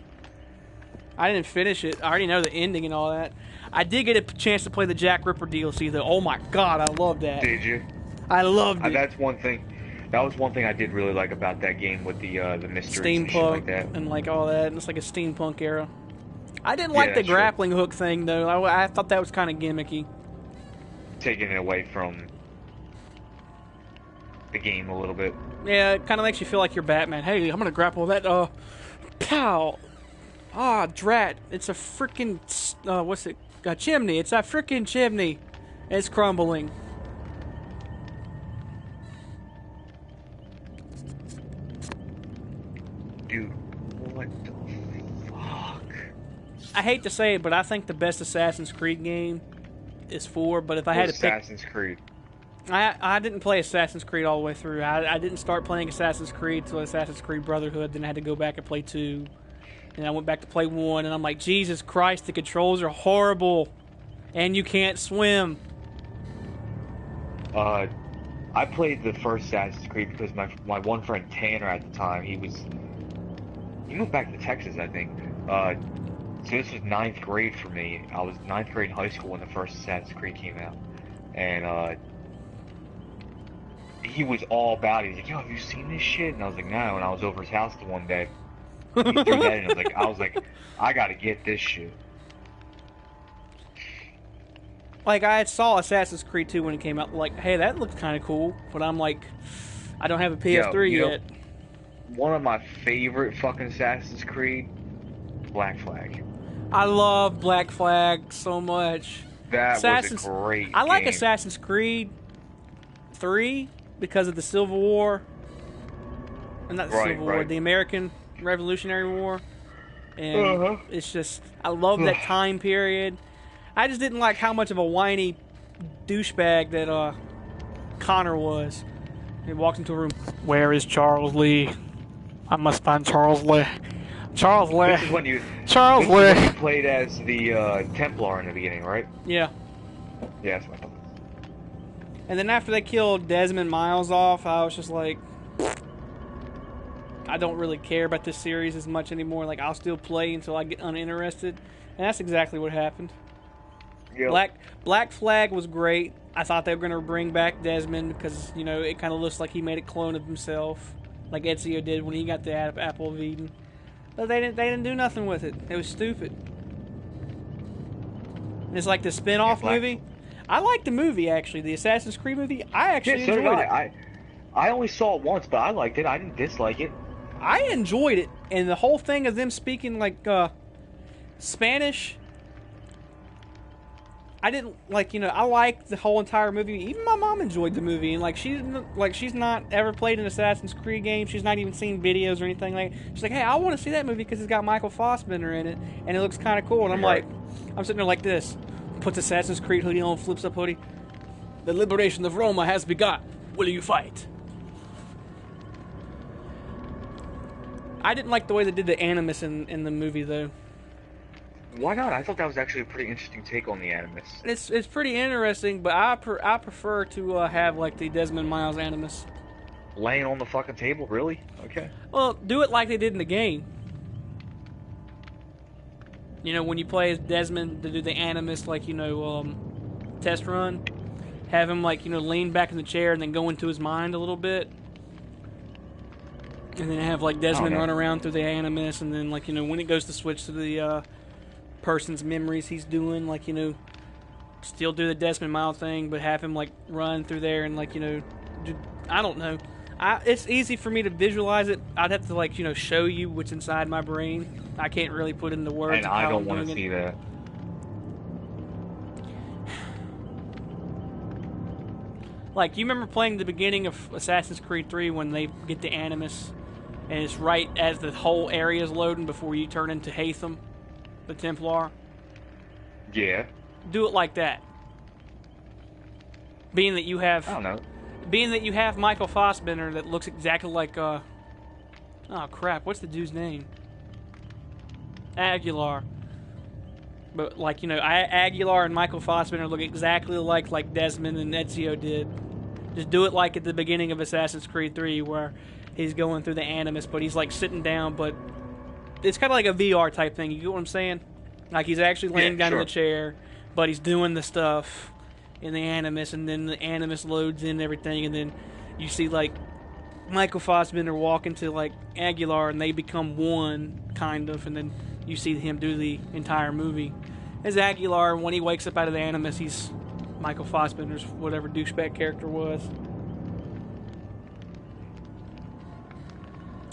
I didn't finish it. I already know the ending and all that. I did get a chance to play the Jack Ripper DLC, though. Oh my god, I loved that. Did you? I loved it. That's one thing. That was one thing I did really like about that game with the mysteries and shit like that. And like all that. And it's like a steampunk era. I didn't like the that's true. grappling hook thing, though. I thought that was kind of gimmicky. Taking it away from the game a little bit. Yeah, it kind of makes you feel like you're Batman. Hey, I'm gonna grapple that. Pow. Ah, drat. It's a freaking. What's it? A chimney. It's a freaking chimney. It's crumbling. Dude, what the fuck? I hate to say it, but I think the best Assassin's Creed game is 4. But if I had to pick, Assassin's Creed. I didn't play Assassin's Creed all the way through. I didn't start playing Assassin's Creed till Assassin's Creed Brotherhood. Then I had to go back and play 2. And I went back to play 1, and I'm like, Jesus Christ, the controls are horrible. And you can't swim. I played the first Assassin's Creed because my one friend Tanner at the time, he moved back to Texas, I think. So this was 9th grade for me. I was 9th grade in high school when the first Assassin's Creed came out. And, he was all about it. He's like, yo, have you seen this shit? And I was like, no. And I was over his house the one day. He threw that in. I was like, I gotta get this shit. Like, I saw Assassin's Creed 2 when it came out. Like, hey, that looks kind of cool. But I'm like, I don't have a PS3 yet. One of my favorite fucking Assassin's Creed, Black Flag. I love Black Flag so much. That was a great I like game. Assassin's Creed 3 because of the Civil War. And not the Civil War, the American Revolutionary War. And it's just, I love that time period. I just didn't like how much of a whiny douchebag that Connor was. He walks into a room. Where is Charles Lee? I must find Charles Lee. Charles Lee. This is when you played as the Templar in the beginning, right? Yeah. Yeah, that's what I thought. And then after they killed Desmond Miles off, I was just like, I don't really care about this series as much anymore. Like, I'll still play until I get uninterested. And that's exactly what happened. Yep. Black Flag was great. I thought they were going to bring back Desmond because, you know, it kind of looks like he made a clone of himself, like Ezio did when he got the Apple of Eden. But they didn't do nothing with it. It was stupid. And it's like the spin-off movie. I like the movie, actually. The Assassin's Creed movie. I actually enjoyed it. I only saw it once, but I liked it. I didn't dislike it. I enjoyed it. and the whole thing of them speaking like Spanish. I didn't like, I liked the whole entire movie. Even my mom enjoyed the movie, and like she's not ever played an Assassin's Creed game. She's not even seen videos or anything like. She's like, hey, I want to see that movie because it's got Michael Fassbender in it, and it looks kind of cool. And I'm like, I'm sitting there like this, puts Assassin's Creed hoodie on, flips up hoodie. The liberation of Roma has begun. Will you fight? I didn't like the way they did the Animus in the movie though. Why not? I thought that was actually a pretty interesting take on the Animus. It's pretty interesting, but I prefer to have like the Desmond Miles Animus. Laying on the fucking table, really? Okay. Well, do it like they did in the game. When you play as Desmond to do the Animus, like test run, have him like lean back in the chair and then go into his mind a little bit, and then have like Desmond run around through the Animus, and then like when it goes to switch to the person's memories he's doing, like still do the Desmond Miles thing, but have him like run through there and like I don't know. It's easy for me to visualize it. I'd have to like show you what's inside my brain. I can't really put into words. And I don't want to see that. Like, you remember playing the beginning of Assassin's Creed 3 when they get the Animus, and it's right as the whole area is loading before you turn into Hatham, the Templar? Yeah. Do it like that. Being that you have... I don't know. Being that you have Michael Fassbender that looks exactly like, oh crap, what's the dude's name? Aguilar. But, like, Aguilar and Michael Fassbender look exactly like Desmond and Ezio did. Just do it like at the beginning of Assassin's Creed 3 where he's going through the Animus, but he's, like, sitting down, but it's kind of like a VR type thing. You get what I'm saying? Like, he's actually laying down in the chair, but he's doing the stuff in the Animus, and then the Animus loads in everything, and then you see, like, Michael Fassbender walk into, like, Aguilar, and they become one, kind of, and then you see him do the entire movie. As Aguilar, when he wakes up out of the Animus, he's Michael Fassbender's whatever douchebag character was.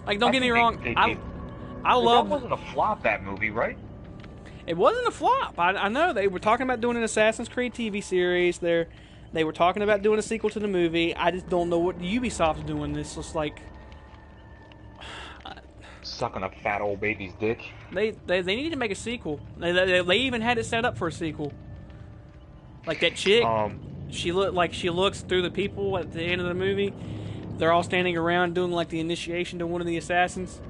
Like, don't get me wrong, I love... That wasn't a flop, that movie, right? It wasn't a flop. I know. They were talking about doing an Assassin's Creed TV series. They were talking about doing a sequel to the movie. I just don't know what Ubisoft's doing. This looks like... Sucking a fat old baby's dick. They need to make a sequel. They even had it set up for a sequel. Like that chick, she looks through the people at the end of the movie. They're all standing around doing like the initiation to one of the assassins,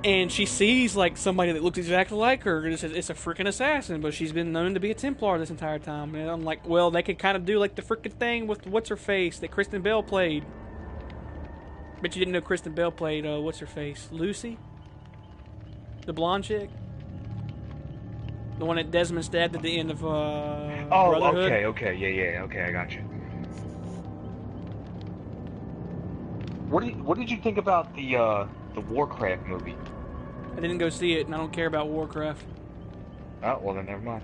and she sees like somebody that looks exactly like her. And it's a freaking assassin, but she's been known to be a Templar this entire time. And I'm like, well, they could kind of do like the freaking thing with what's her face that Kristen Bell played. Bet you didn't know Kristen Bell played, what's her face? Lucy? The blonde chick? The one that Desmond stabbed at the end of, Brotherhood? Okay, yeah, okay, I got you. What did you think about the Warcraft movie? I didn't go see it, and I don't care about Warcraft. Oh, well then never mind.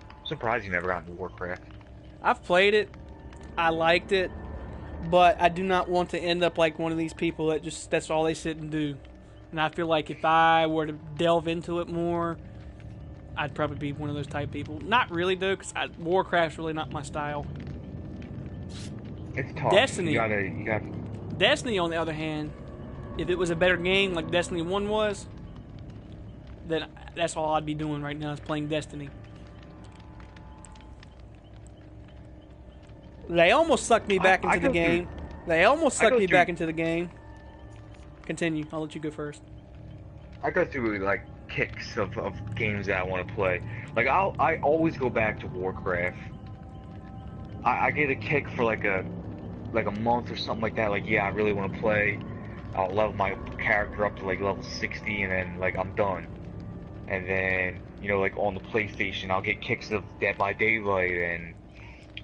I'm surprised you never got into Warcraft. I've played it. I liked it. But I do not want to end up like one of these people that that's all they sit and do. And I feel like if I were to delve into it more, I'd probably be one of those type people. Not really, though, because Warcraft's really not my style. It's tough. Destiny. You gotta... Destiny, on the other hand, if it was a better game like Destiny 1 was, then that's all I'd be doing right now is playing Destiny. They almost sucked me back into the game. They almost sucked me back into the game. Continue. I'll let you go first. I go through like kicks of games that I want to play. Like I always go back to Warcraft. I get a kick for like a month or something like that. Like, yeah, I really want to play. I'll level my character up to like level 60, and then like I'm done. And then like on the PlayStation, I'll get kicks of Dead by Daylight and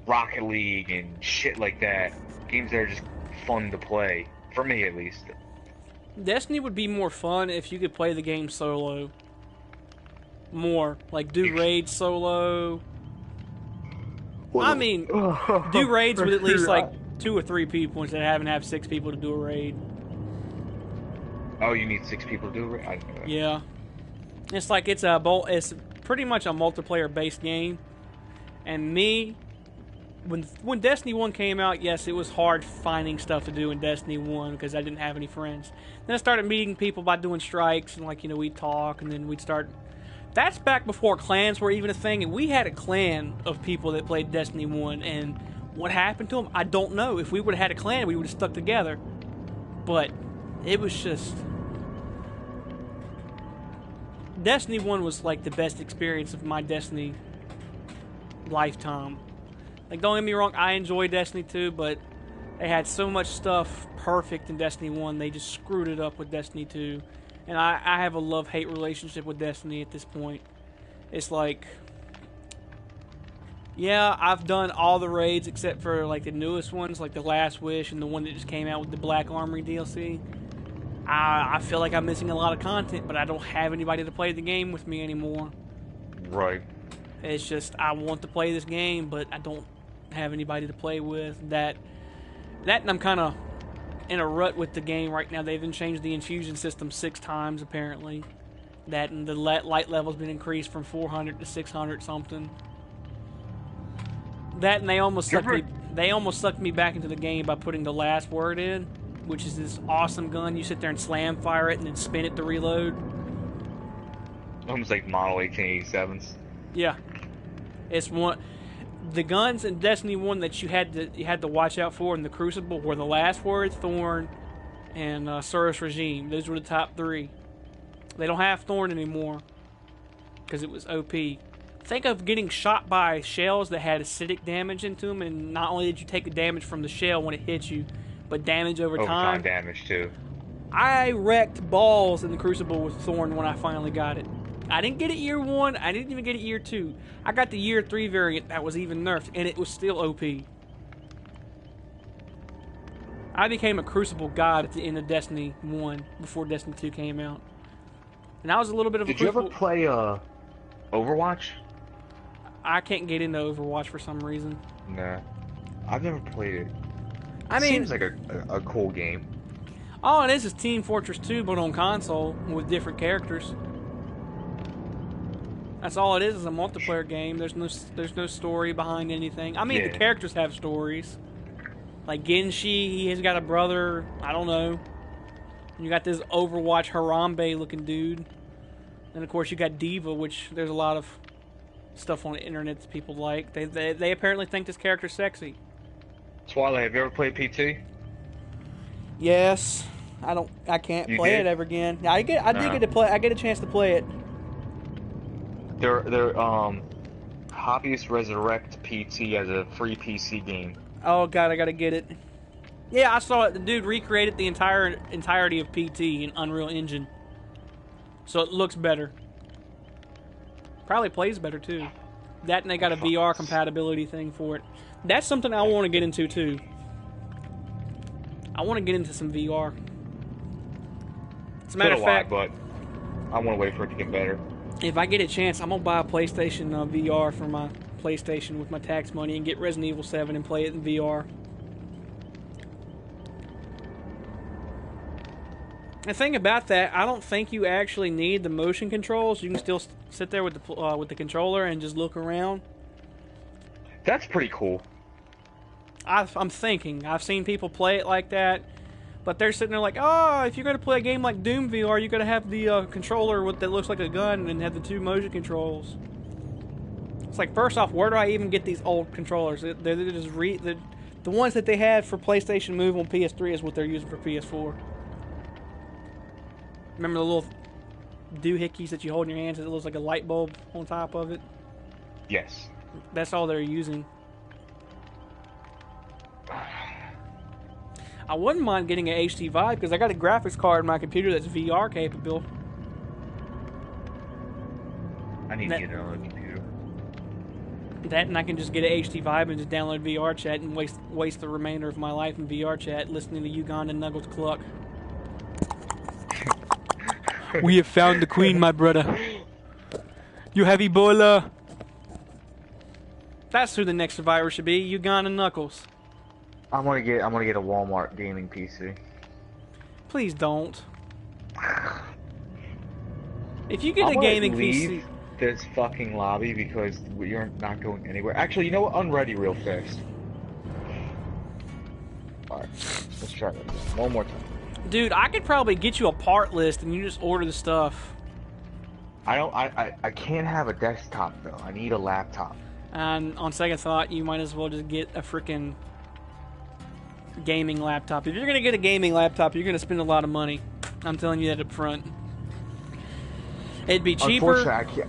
Rocket League and shit like that. Games that are just fun to play, for me at least. Destiny would be more fun if you could play the game solo. More. Like, do raids solo. I mean, do raids with at least like 2 or 3 people instead of having to have 6 people to do a raid. Oh, you need 6 people to do it? I didn't know that. Yeah. It's like it's pretty much a multiplayer based game. And me, when Destiny 1 came out, yes, it was hard finding stuff to do in Destiny 1 because I didn't have any friends. Then I started meeting people by doing strikes, and we'd talk, and then we'd start. That's back before clans were even a thing, and we had a clan of people that played Destiny 1, and what happened to them, I don't know. If we would have had a clan, we would have stuck together. But it was just... Destiny 1 was like the best experience of my Destiny lifetime. Like, don't get me wrong, I enjoy Destiny 2, but they had so much stuff perfect in Destiny 1, they just screwed it up with Destiny 2. And I have a love-hate relationship with Destiny at this point. It's like, yeah, I've done all the raids except for like the newest ones, like the Last Wish and the one that just came out with the Black Armory DLC. I feel like I'm missing a lot of content, but I don't have anybody to play the game with me anymore. Right. It's just, I want to play this game, but I don't have anybody to play with. That and I'm kind of in a rut with the game right now. They've even changed the infusion system 6 times, apparently. That and the light level's been increased from 400 to 600 something. That and they almost sucked me back into the game by putting the last word in, which is this awesome gun. You sit there and slam fire it and then spin it to reload. Almost like Model 1887s. Yeah. It's one... The guns in Destiny 1 that you had to watch out for in the Crucible were the Last Word, Thorn, and Surus Regime. Those were the top 3. They don't have Thorn anymore because it was OP. Think of getting shot by shells that had acidic damage into them, and not only did you take the damage from the shell when it hit you, but damage over time. Overtime damage too. I wrecked balls in the Crucible with Thorn when I finally got it. I didn't get it year 1, I didn't even get it year 2. I got the year 3 variant that was even nerfed, and it was still OP. I became a Crucible god at the end of Destiny 1, before Destiny 2 came out. And I was a little bit of a Did you Crucible... ever play Overwatch? I can't get into Overwatch for some reason. Nah. I've never played it. I mean... Seems like a cool game. All it is Team Fortress 2, but on console, with different characters. That's all it is a multiplayer game. There's no story behind anything. I mean, Yeah. the characters have stories. Like Genshi, he has got a brother. I don't know. You got this Overwatch Harambe looking dude. And of course you got Diva, which there's a lot of stuff on the internet that people like. They apparently think this character's sexy. Twilight, have you ever played PT? Yes. I can't You play did? it ever again. I did get to play. I get a chance to play it. They're Hobbyist Resurrect PT as a free PC game. Oh god, I gotta get it. Yeah, I saw it. The dude recreated the entirety of PT in Unreal Engine, so it looks better. Probably plays better too. That and they got a VR compatibility thing for it. That's something I want to get into too. I want to get into some VR. As a matter of fact, but I want to wait for it to get better. if I get a chance, I'm gonna buy a PlayStation VR for my PlayStation with my tax money and get Resident Evil 7 and play it in VR. The thing about that, I don't think you actually need the motion controls. You can still sit there with the controller and just look around. That's pretty cool. I'm thinking. I've seen people play it like that, but they're sitting there like, oh, if you're going to play a game like Doom VR, you're going to have the controller that looks like a gun and have the 2 motion controls. It's like, first off, where do I even get these old controllers? They're just the ones that they had for PlayStation Move on PS3 is what they're using for PS4. Remember the little doohickeys that you hold in your hands that looks like a light bulb on top of it? Yes. That's all they're using. I wouldn't mind getting an HD Vive because I got a graphics card in my computer that's VR capable. I need to get it on the computer. That and I can just get an HD Vive and just download VR chat and waste the remainder of my life in VR chat listening to Ugandan Nuggles cluck. We have found the queen, my brother. You have Ebola. That's who the next survivor should be, Uganda Knuckles. I'm gonna get a Walmart gaming PC. Please don't. If you get I'm a gonna gaming leave PC, this fucking lobby because you're not going anywhere. Actually, you know what? Unready real fast. Alright, let's try that one more time. dude, I could probably get you a part list and you just order the stuff. I can't have a desktop though. I need a laptop. And on second thought, you might as well just get a freaking gaming laptop. If you're gonna get a gaming laptop, you're gonna spend a lot of money. I'm telling you that up front. It'd be cheaper. Unfortunately,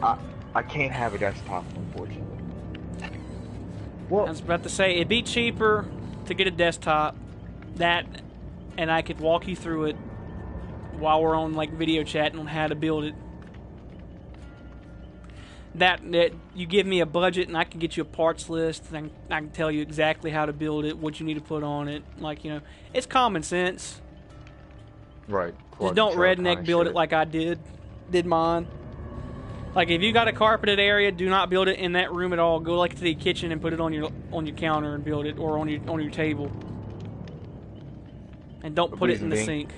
I can't have a desktop, unfortunately. Well, I was about to say, it'd be cheaper to get a desktop. That, and I could walk you through it while we're on like video chatting on how to build it. That you give me a budget and I can get you a parts list. And I can tell you exactly how to build it, what you need to put on it. Like, you know, it's common sense. right. Just don't redneck build it like I did mine. Like, if you got a carpeted area, do not build it in that room at all. Go like to the kitchen and put it on your counter and build it, or on your table. And don't put it in the sink.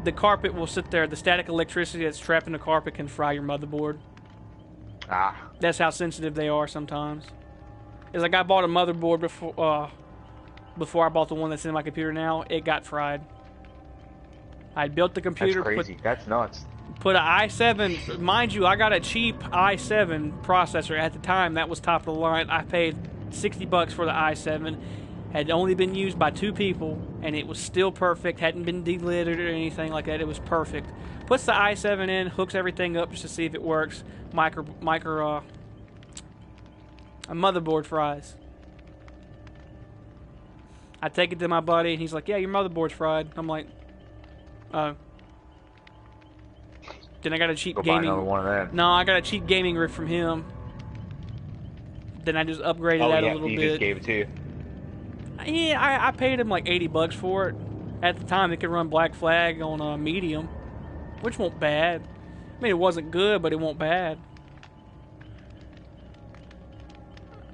The carpet will sit there. The static electricity that's trapped in the carpet can fry your motherboard. Ah, That's how sensitive they are sometimes. It's like I bought a motherboard before I bought the one that's in my computer now. It got fried. I built the that's computer. crazy. That's nuts. Put an i7, mind you, I got a cheap i7 processor at the time. That was top of the line. I paid $60 for the i7. Had only been used by 2 people, and it was still perfect. Hadn't been delittered or anything like that. It was perfect. Puts the i7 in, hooks everything up just to see if it works. A motherboard fries. I take it to my buddy, and he's like, "Yeah, your motherboard's fried." I'm like, "Oh." Then I got a cheap Go buy gaming. another one of them. No, I got a cheap gaming rig from him. Then I just upgraded Oh that yeah, a little he bit. just gave it to you. Yeah, I paid him like $80 for it. At the time, it could run Black Flag on a medium, which won't bad. I mean, it wasn't good, but it won't bad.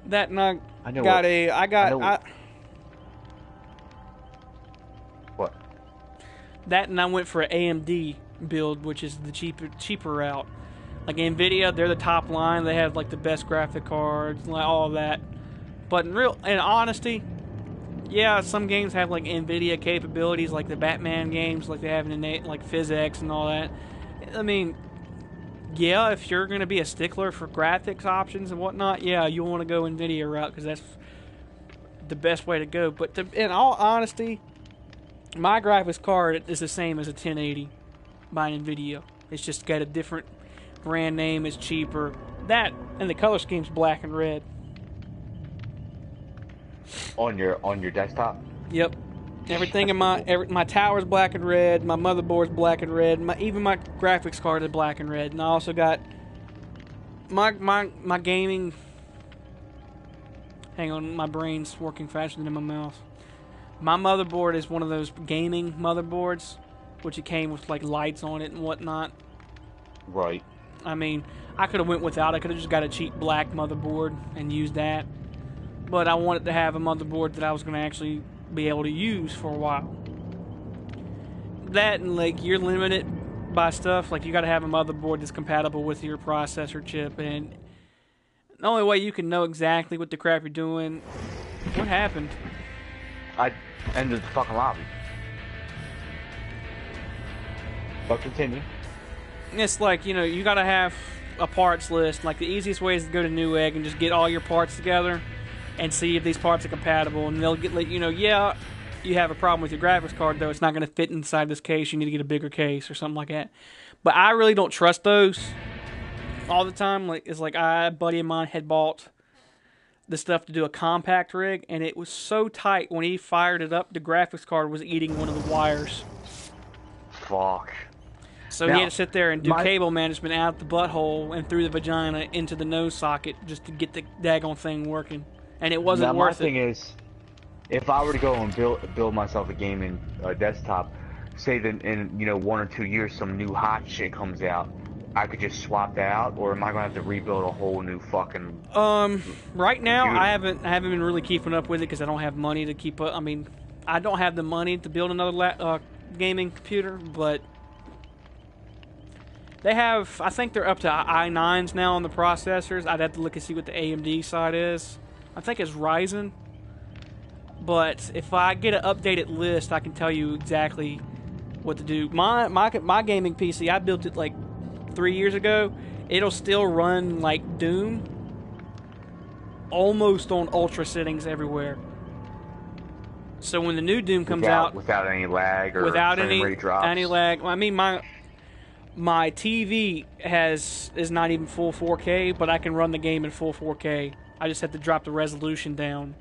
That and I know got what- a. I I got know I, What? that, and I went for an AMD build, which is the cheaper route. Like Nvidia, they're the top line. They have like the best graphic cards, like all of that. But in honesty, yeah, some games have like Nvidia capabilities, like the Batman games, like they have in like PhysX and all that. I mean, yeah, if you're gonna be a stickler for graphics options and whatnot, yeah, you want to go Nvidia route because that's the best way to go. But in all honesty, my graphics card is the same as a 1080 by Nvidia. It's just got a different brand name. It's cheaper. That and the color scheme's black and red. On your desktop? Yep. Everything in my tower's black and red. My motherboard's black and red. Even my graphics card is black and red. And I also got my gaming. Hang on, my brain's working faster than my mouth. My motherboard is one of those gaming motherboards, which it came with like lights on it and whatnot. Right. I mean, I could have went without. I could have just got a cheap black motherboard and used that. But I wanted to have a motherboard that I was going to actually be able to use for a while. That and like you're limited by stuff. Like you got to have a motherboard that's compatible with your processor chip, and the only way you can know exactly what the crap you're doing. What happened? I ended the fucking lobby. But continue. It's like, you know, you got to have a parts list. Like the easiest way is to go to Newegg and just get all your parts together and see if these parts are compatible, and they'll get, like, you know, yeah, you have a problem with your graphics card, though it's not going to fit inside this case, you need to get a bigger case or something like that. But I really don't trust those all the time. Like, it's like a buddy of mine had bought the stuff to do a compact rig, and it was so tight when he fired it up, the graphics card was eating one of the wires. Fuck. So Now, he had to sit there and do my- cable management out the butthole and through the vagina into the nose socket just to get the daggone thing working. And it wasn't Now, worth my it. thing is, if I were to go and build myself a gaming desktop, say that in 1 or 2 years some new hot shit comes out, I could just swap that out, or am I gonna have to rebuild a whole new fucking? Right now, Computer. I haven't been really keeping up with it because I don't have money to keep up. I mean, I don't have the money to build another gaming computer, but They have, I think they're up to i9s now on the processors. I'd have to look and see what the AMD side is. I think it's Ryzen. But if I get an updated list, I can tell you exactly what to do. My gaming PC, I built it like 3 years ago. It'll still run like Doom, almost on ultra settings everywhere. So when the new Doom comes out, without any lag or without frame rate drops. any lag, I mean my TV is not even full 4K, but I can run the game in full 4K. I just have to drop the resolution down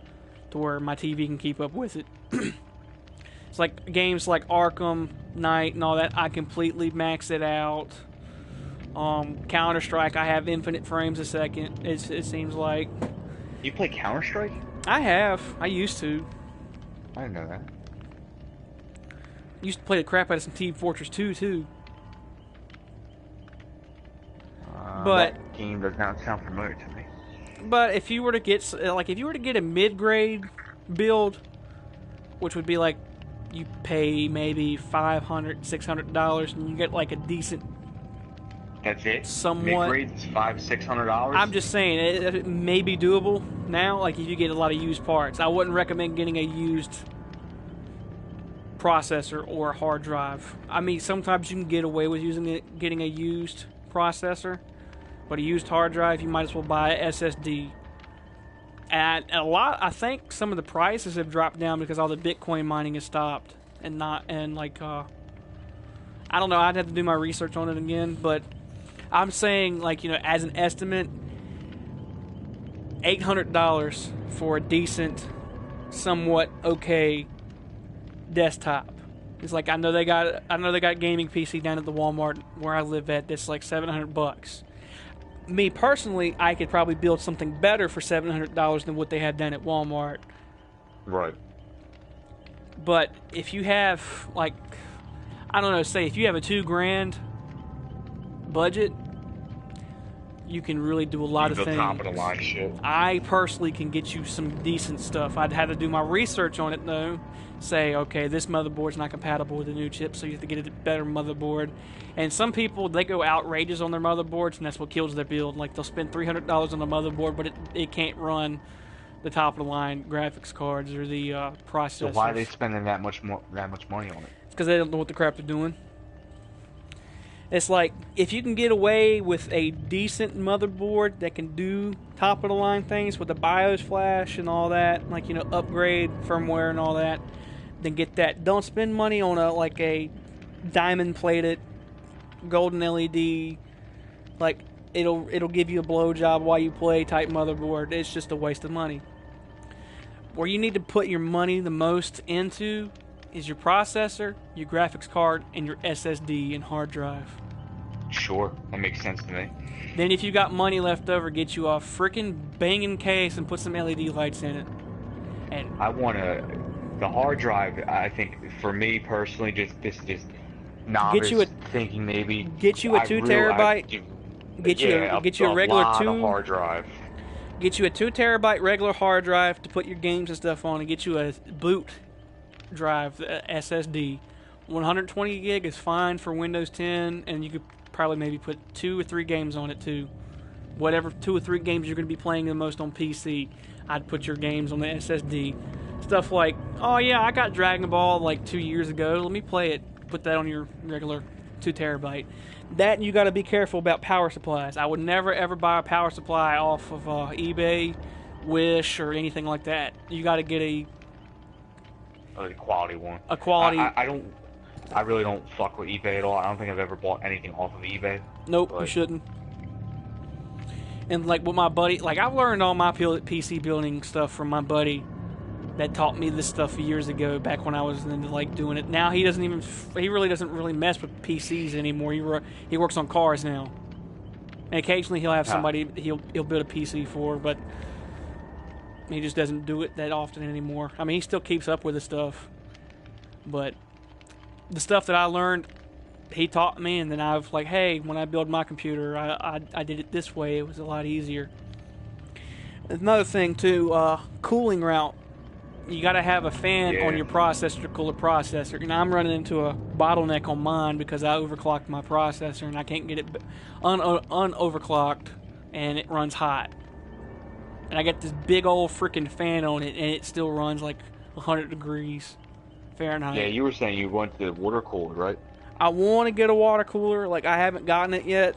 to where my TV can keep up with it. It's like games like Arkham Knight and all that, I completely max it out. Counter-Strike, I have infinite frames a second, it seems like. You play Counter-Strike? I used to. I didn't know that. Used to play the crap out of some Team Fortress 2 too. But that game does not sound familiar to me. But if you were to get a mid-grade build, which would be like you pay maybe $500, $600, and you get like a decent. That's it. Somewhat. Mid-grade is $500-$600. I'm just saying it may be doable now. Like if you get a lot of used parts, I wouldn't recommend getting a used processor or a hard drive. I mean, sometimes you can get away with getting a used processor, but a used hard drive, you might as well buy an SSD. And I think some of the prices have dropped down because all the Bitcoin mining has stopped, I don't know. I'd have to do my research on it again, but I'm saying, like, as an estimate, $800 for a decent, somewhat okay desktop. It's like I know they got gaming PC down at the Walmart where I live at. That's like $700. Me personally, I could probably build something better for $700 than what they had down at Walmart. Right. But if you have, like, I don't know, say if you have a $2,000 budget, you can really do a lot of things. Top of the line shit. I personally can get you some decent stuff. I'd have to do my research on it though. Say, okay, this motherboard's not compatible with the new chip, so you have to get a better motherboard. And some people, they go outrageous on their motherboards, and that's what kills their build. Like, they'll spend $300 on a motherboard, but it can't run the top-of-the-line graphics cards or the processors. So why are they spending that much money on it? It's because they don't know what the crap they're doing. It's like, if you can get away with a decent motherboard that can do top-of-the-line things with the BIOS flash and all that, like, upgrade firmware and all that, then get that. Don't spend money on a diamond-plated golden LED, like, it'll give you a blowjob while you play type motherboard. It's just a waste of money. Where you need to put your money the most into is your processor, your graphics card, and your SSD and hard drive. Sure, that makes sense to me. Then if you got money left over, get you a freaking banging case and put some LED lights in it. And I want the hard drive, I think, for me personally, just novice thinking maybe. Get you a 2 terabyte. Get you a regular hard drive. Get you a 2 terabyte regular hard drive to put your games and stuff on, and get you a boot drive, SSD. 120 gig is fine for Windows 10, and you could probably maybe put 2 or 3 games on it too. Whatever 2 or 3 games you're going to be playing the most on PC, I'd put your games on the SSD. Stuff like, oh yeah, I got Dragon Ball like 2 years ago, let me play it. Put that on your regular 2 terabyte. That, you got to be careful about power supplies. I would never ever buy a power supply off of eBay, Wish, or anything like that. You got to get a quality one. A quality. I really don't fuck with eBay at all. I don't think I've ever bought anything off of eBay. Nope, you shouldn't. And like with my buddy, like I've learned all my PC building stuff from my buddy that taught me this stuff years ago, back when I was into like doing it. Now he really doesn't really mess with PCs anymore. He works on cars now. And occasionally he'll have somebody he'll build a PC for, but he just doesn't do it that often anymore. I mean, he still keeps up with the stuff, but the stuff that I learned, he taught me, and then I was like, hey, when I build my computer, I did it this way. It was a lot easier. Another thing too, cooling route. you got to have a fan Yeah. on your processor to cool the processor. And I'm running into a bottleneck on mine because I overclocked my processor and I can't get it unoverclocked, and it runs hot. And I got this big old freaking fan on it, and it still runs like 100 degrees Fahrenheit. Yeah, you were saying you want the water cooled, right? I want to get a water cooler. Like, I haven't gotten it yet,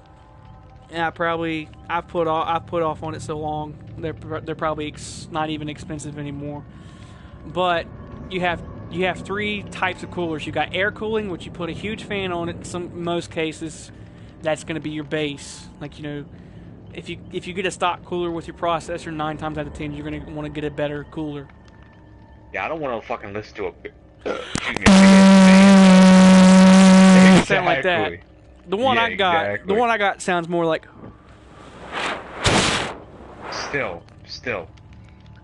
and I've put off on it so long. They're probably not even expensive anymore. But you have 3 types of coolers. You got air cooling, which you put a huge fan on it. In most cases, that's going to be your base. Like, you know, if you get a stock cooler with your processor, 9 times out of 10 you're going to want to get a better cooler. Yeah, I don't want to fucking listen to a big Sound like that. The one Yeah, I got, exactly. the one I got sounds more like. Still.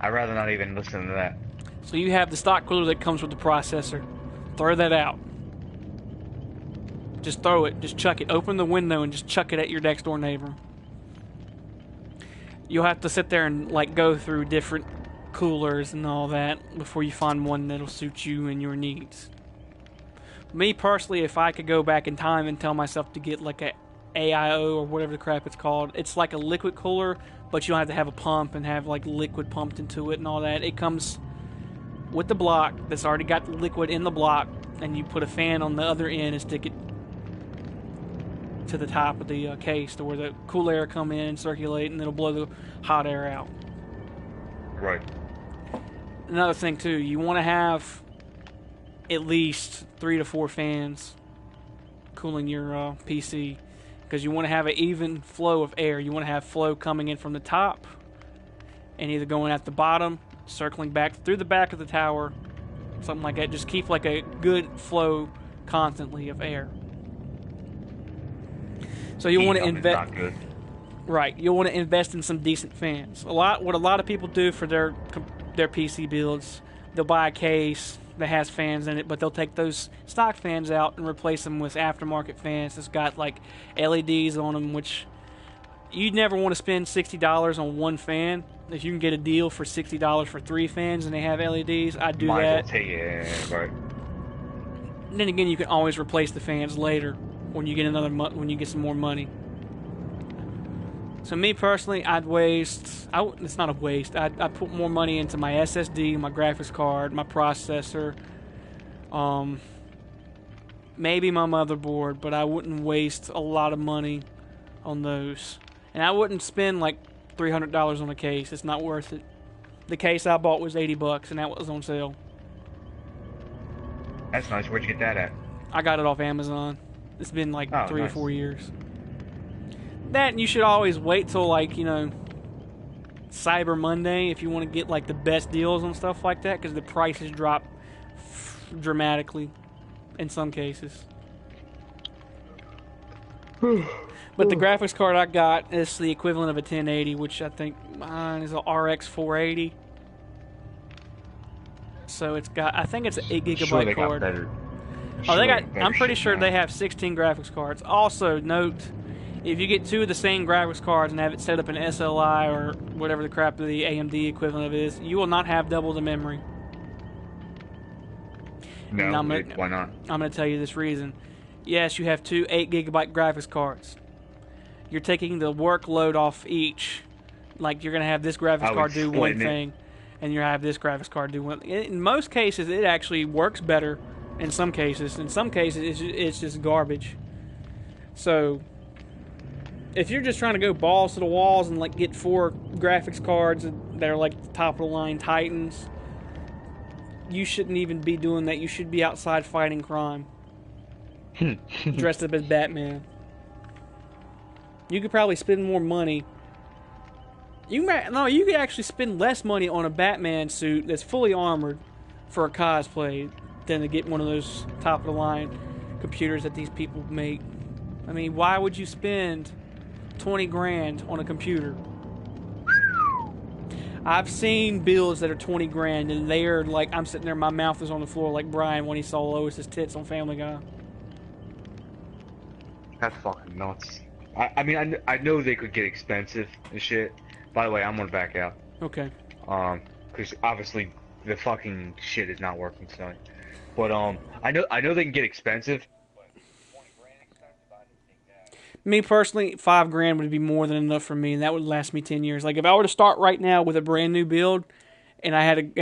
I'd rather not even listen to that. So you have the stock cooler that comes with the processor. Throw that out. Just throw it. Just chuck it. Open the window and just chuck it at your next door neighbor. You'll have to sit there and like go through different coolers and all that before you find one that'll suit you and your needs. Me personally, if I could go back in time and tell myself to get like a AIO or whatever the crap it's called, it's like a liquid cooler, but you don't have to have a pump and have like liquid pumped into it and all that. It comes with the block that's already got the liquid in the block, and you put a fan on the other end and stick it to the top of the case to where the cool air come in and circulate, and it'll blow the hot air out. Right. Another thing too, you want to have at least 3 to 4 fans cooling your PC, because you want to have an even flow of air. You want to have flow coming in from the top and either going at the bottom, circling back through the back of the tower, something like that. Just keep like a good flow constantly of air. So you want to invest. Right, you'll want to invest in some decent fans. What a lot of people do for their PC builds, they'll buy a case that has fans in it, but they'll take those stock fans out and replace them with aftermarket fans that's got like LEDs on them, which you'd never want to spend $60 on one fan. If you can get a deal for $60 for 3 fans and they have LEDs, I'd do Might that. as well take it, right. Then again, you can always replace the fans later when you get when you get some more money. So me personally, it's not a waste. I'd put more money into my SSD, my graphics card, my processor, maybe my motherboard, but I wouldn't waste a lot of money on those. And I wouldn't spend like $300 on a case. It's not worth it. The case I bought was $80 and that was on sale. That's nice. Where'd you get that at? I got it off Amazon. It's been like 3 nice. or 4 years. That, and you should always wait till like, you know, Cyber Monday if you want to get like the best deals on stuff like that, because the prices drop dramatically in some cases. But the graphics card I got is the equivalent of a 1080, which I think mine is a RX 480. So it's got, I think it's an 8 gigabyte Sure, they card. got better. Oh, they got. better I'm pretty shit sure now. they have 16 graphics cards. Also, note, if you get 2 of the same graphics cards and have it set up in SLI or whatever the crap the AMD equivalent of it is, you will not have double the memory. No, And why not? I'm going to tell you this reason. Yes, you have 2 8 gigabyte graphics cards. You're taking the workload off each. Like, you're going to have this graphics card do one splitting it. thing, and you have this graphics card do one. In most cases, it actually works better. In some cases, it's just garbage. So, if you're just trying to go balls to the walls and like get 4 graphics cards that are like the top of the line Titans, you shouldn't even be doing that. You should be outside fighting crime, dressed up as Batman. You could probably spend more money. You could actually spend less money on a Batman suit that's fully armored for a cosplay than to get one of those top of the line computers that these people make. I mean, why would you spend 20 grand on a computer? I've seen builds that are 20 grand and they are like, I'm sitting there, my mouth is on the floor like Brian when he saw Lois's tits on Family Guy. That's fucking nuts. I mean, I know they could get expensive and shit. By the way, I'm gonna back out. Okay. Because obviously the fucking shit is not working tonight. But I know they can get expensive. Me personally, $5,000 would be more than enough for me, and that would last me 10 years. Like if I were to start right now with a brand new build, and I had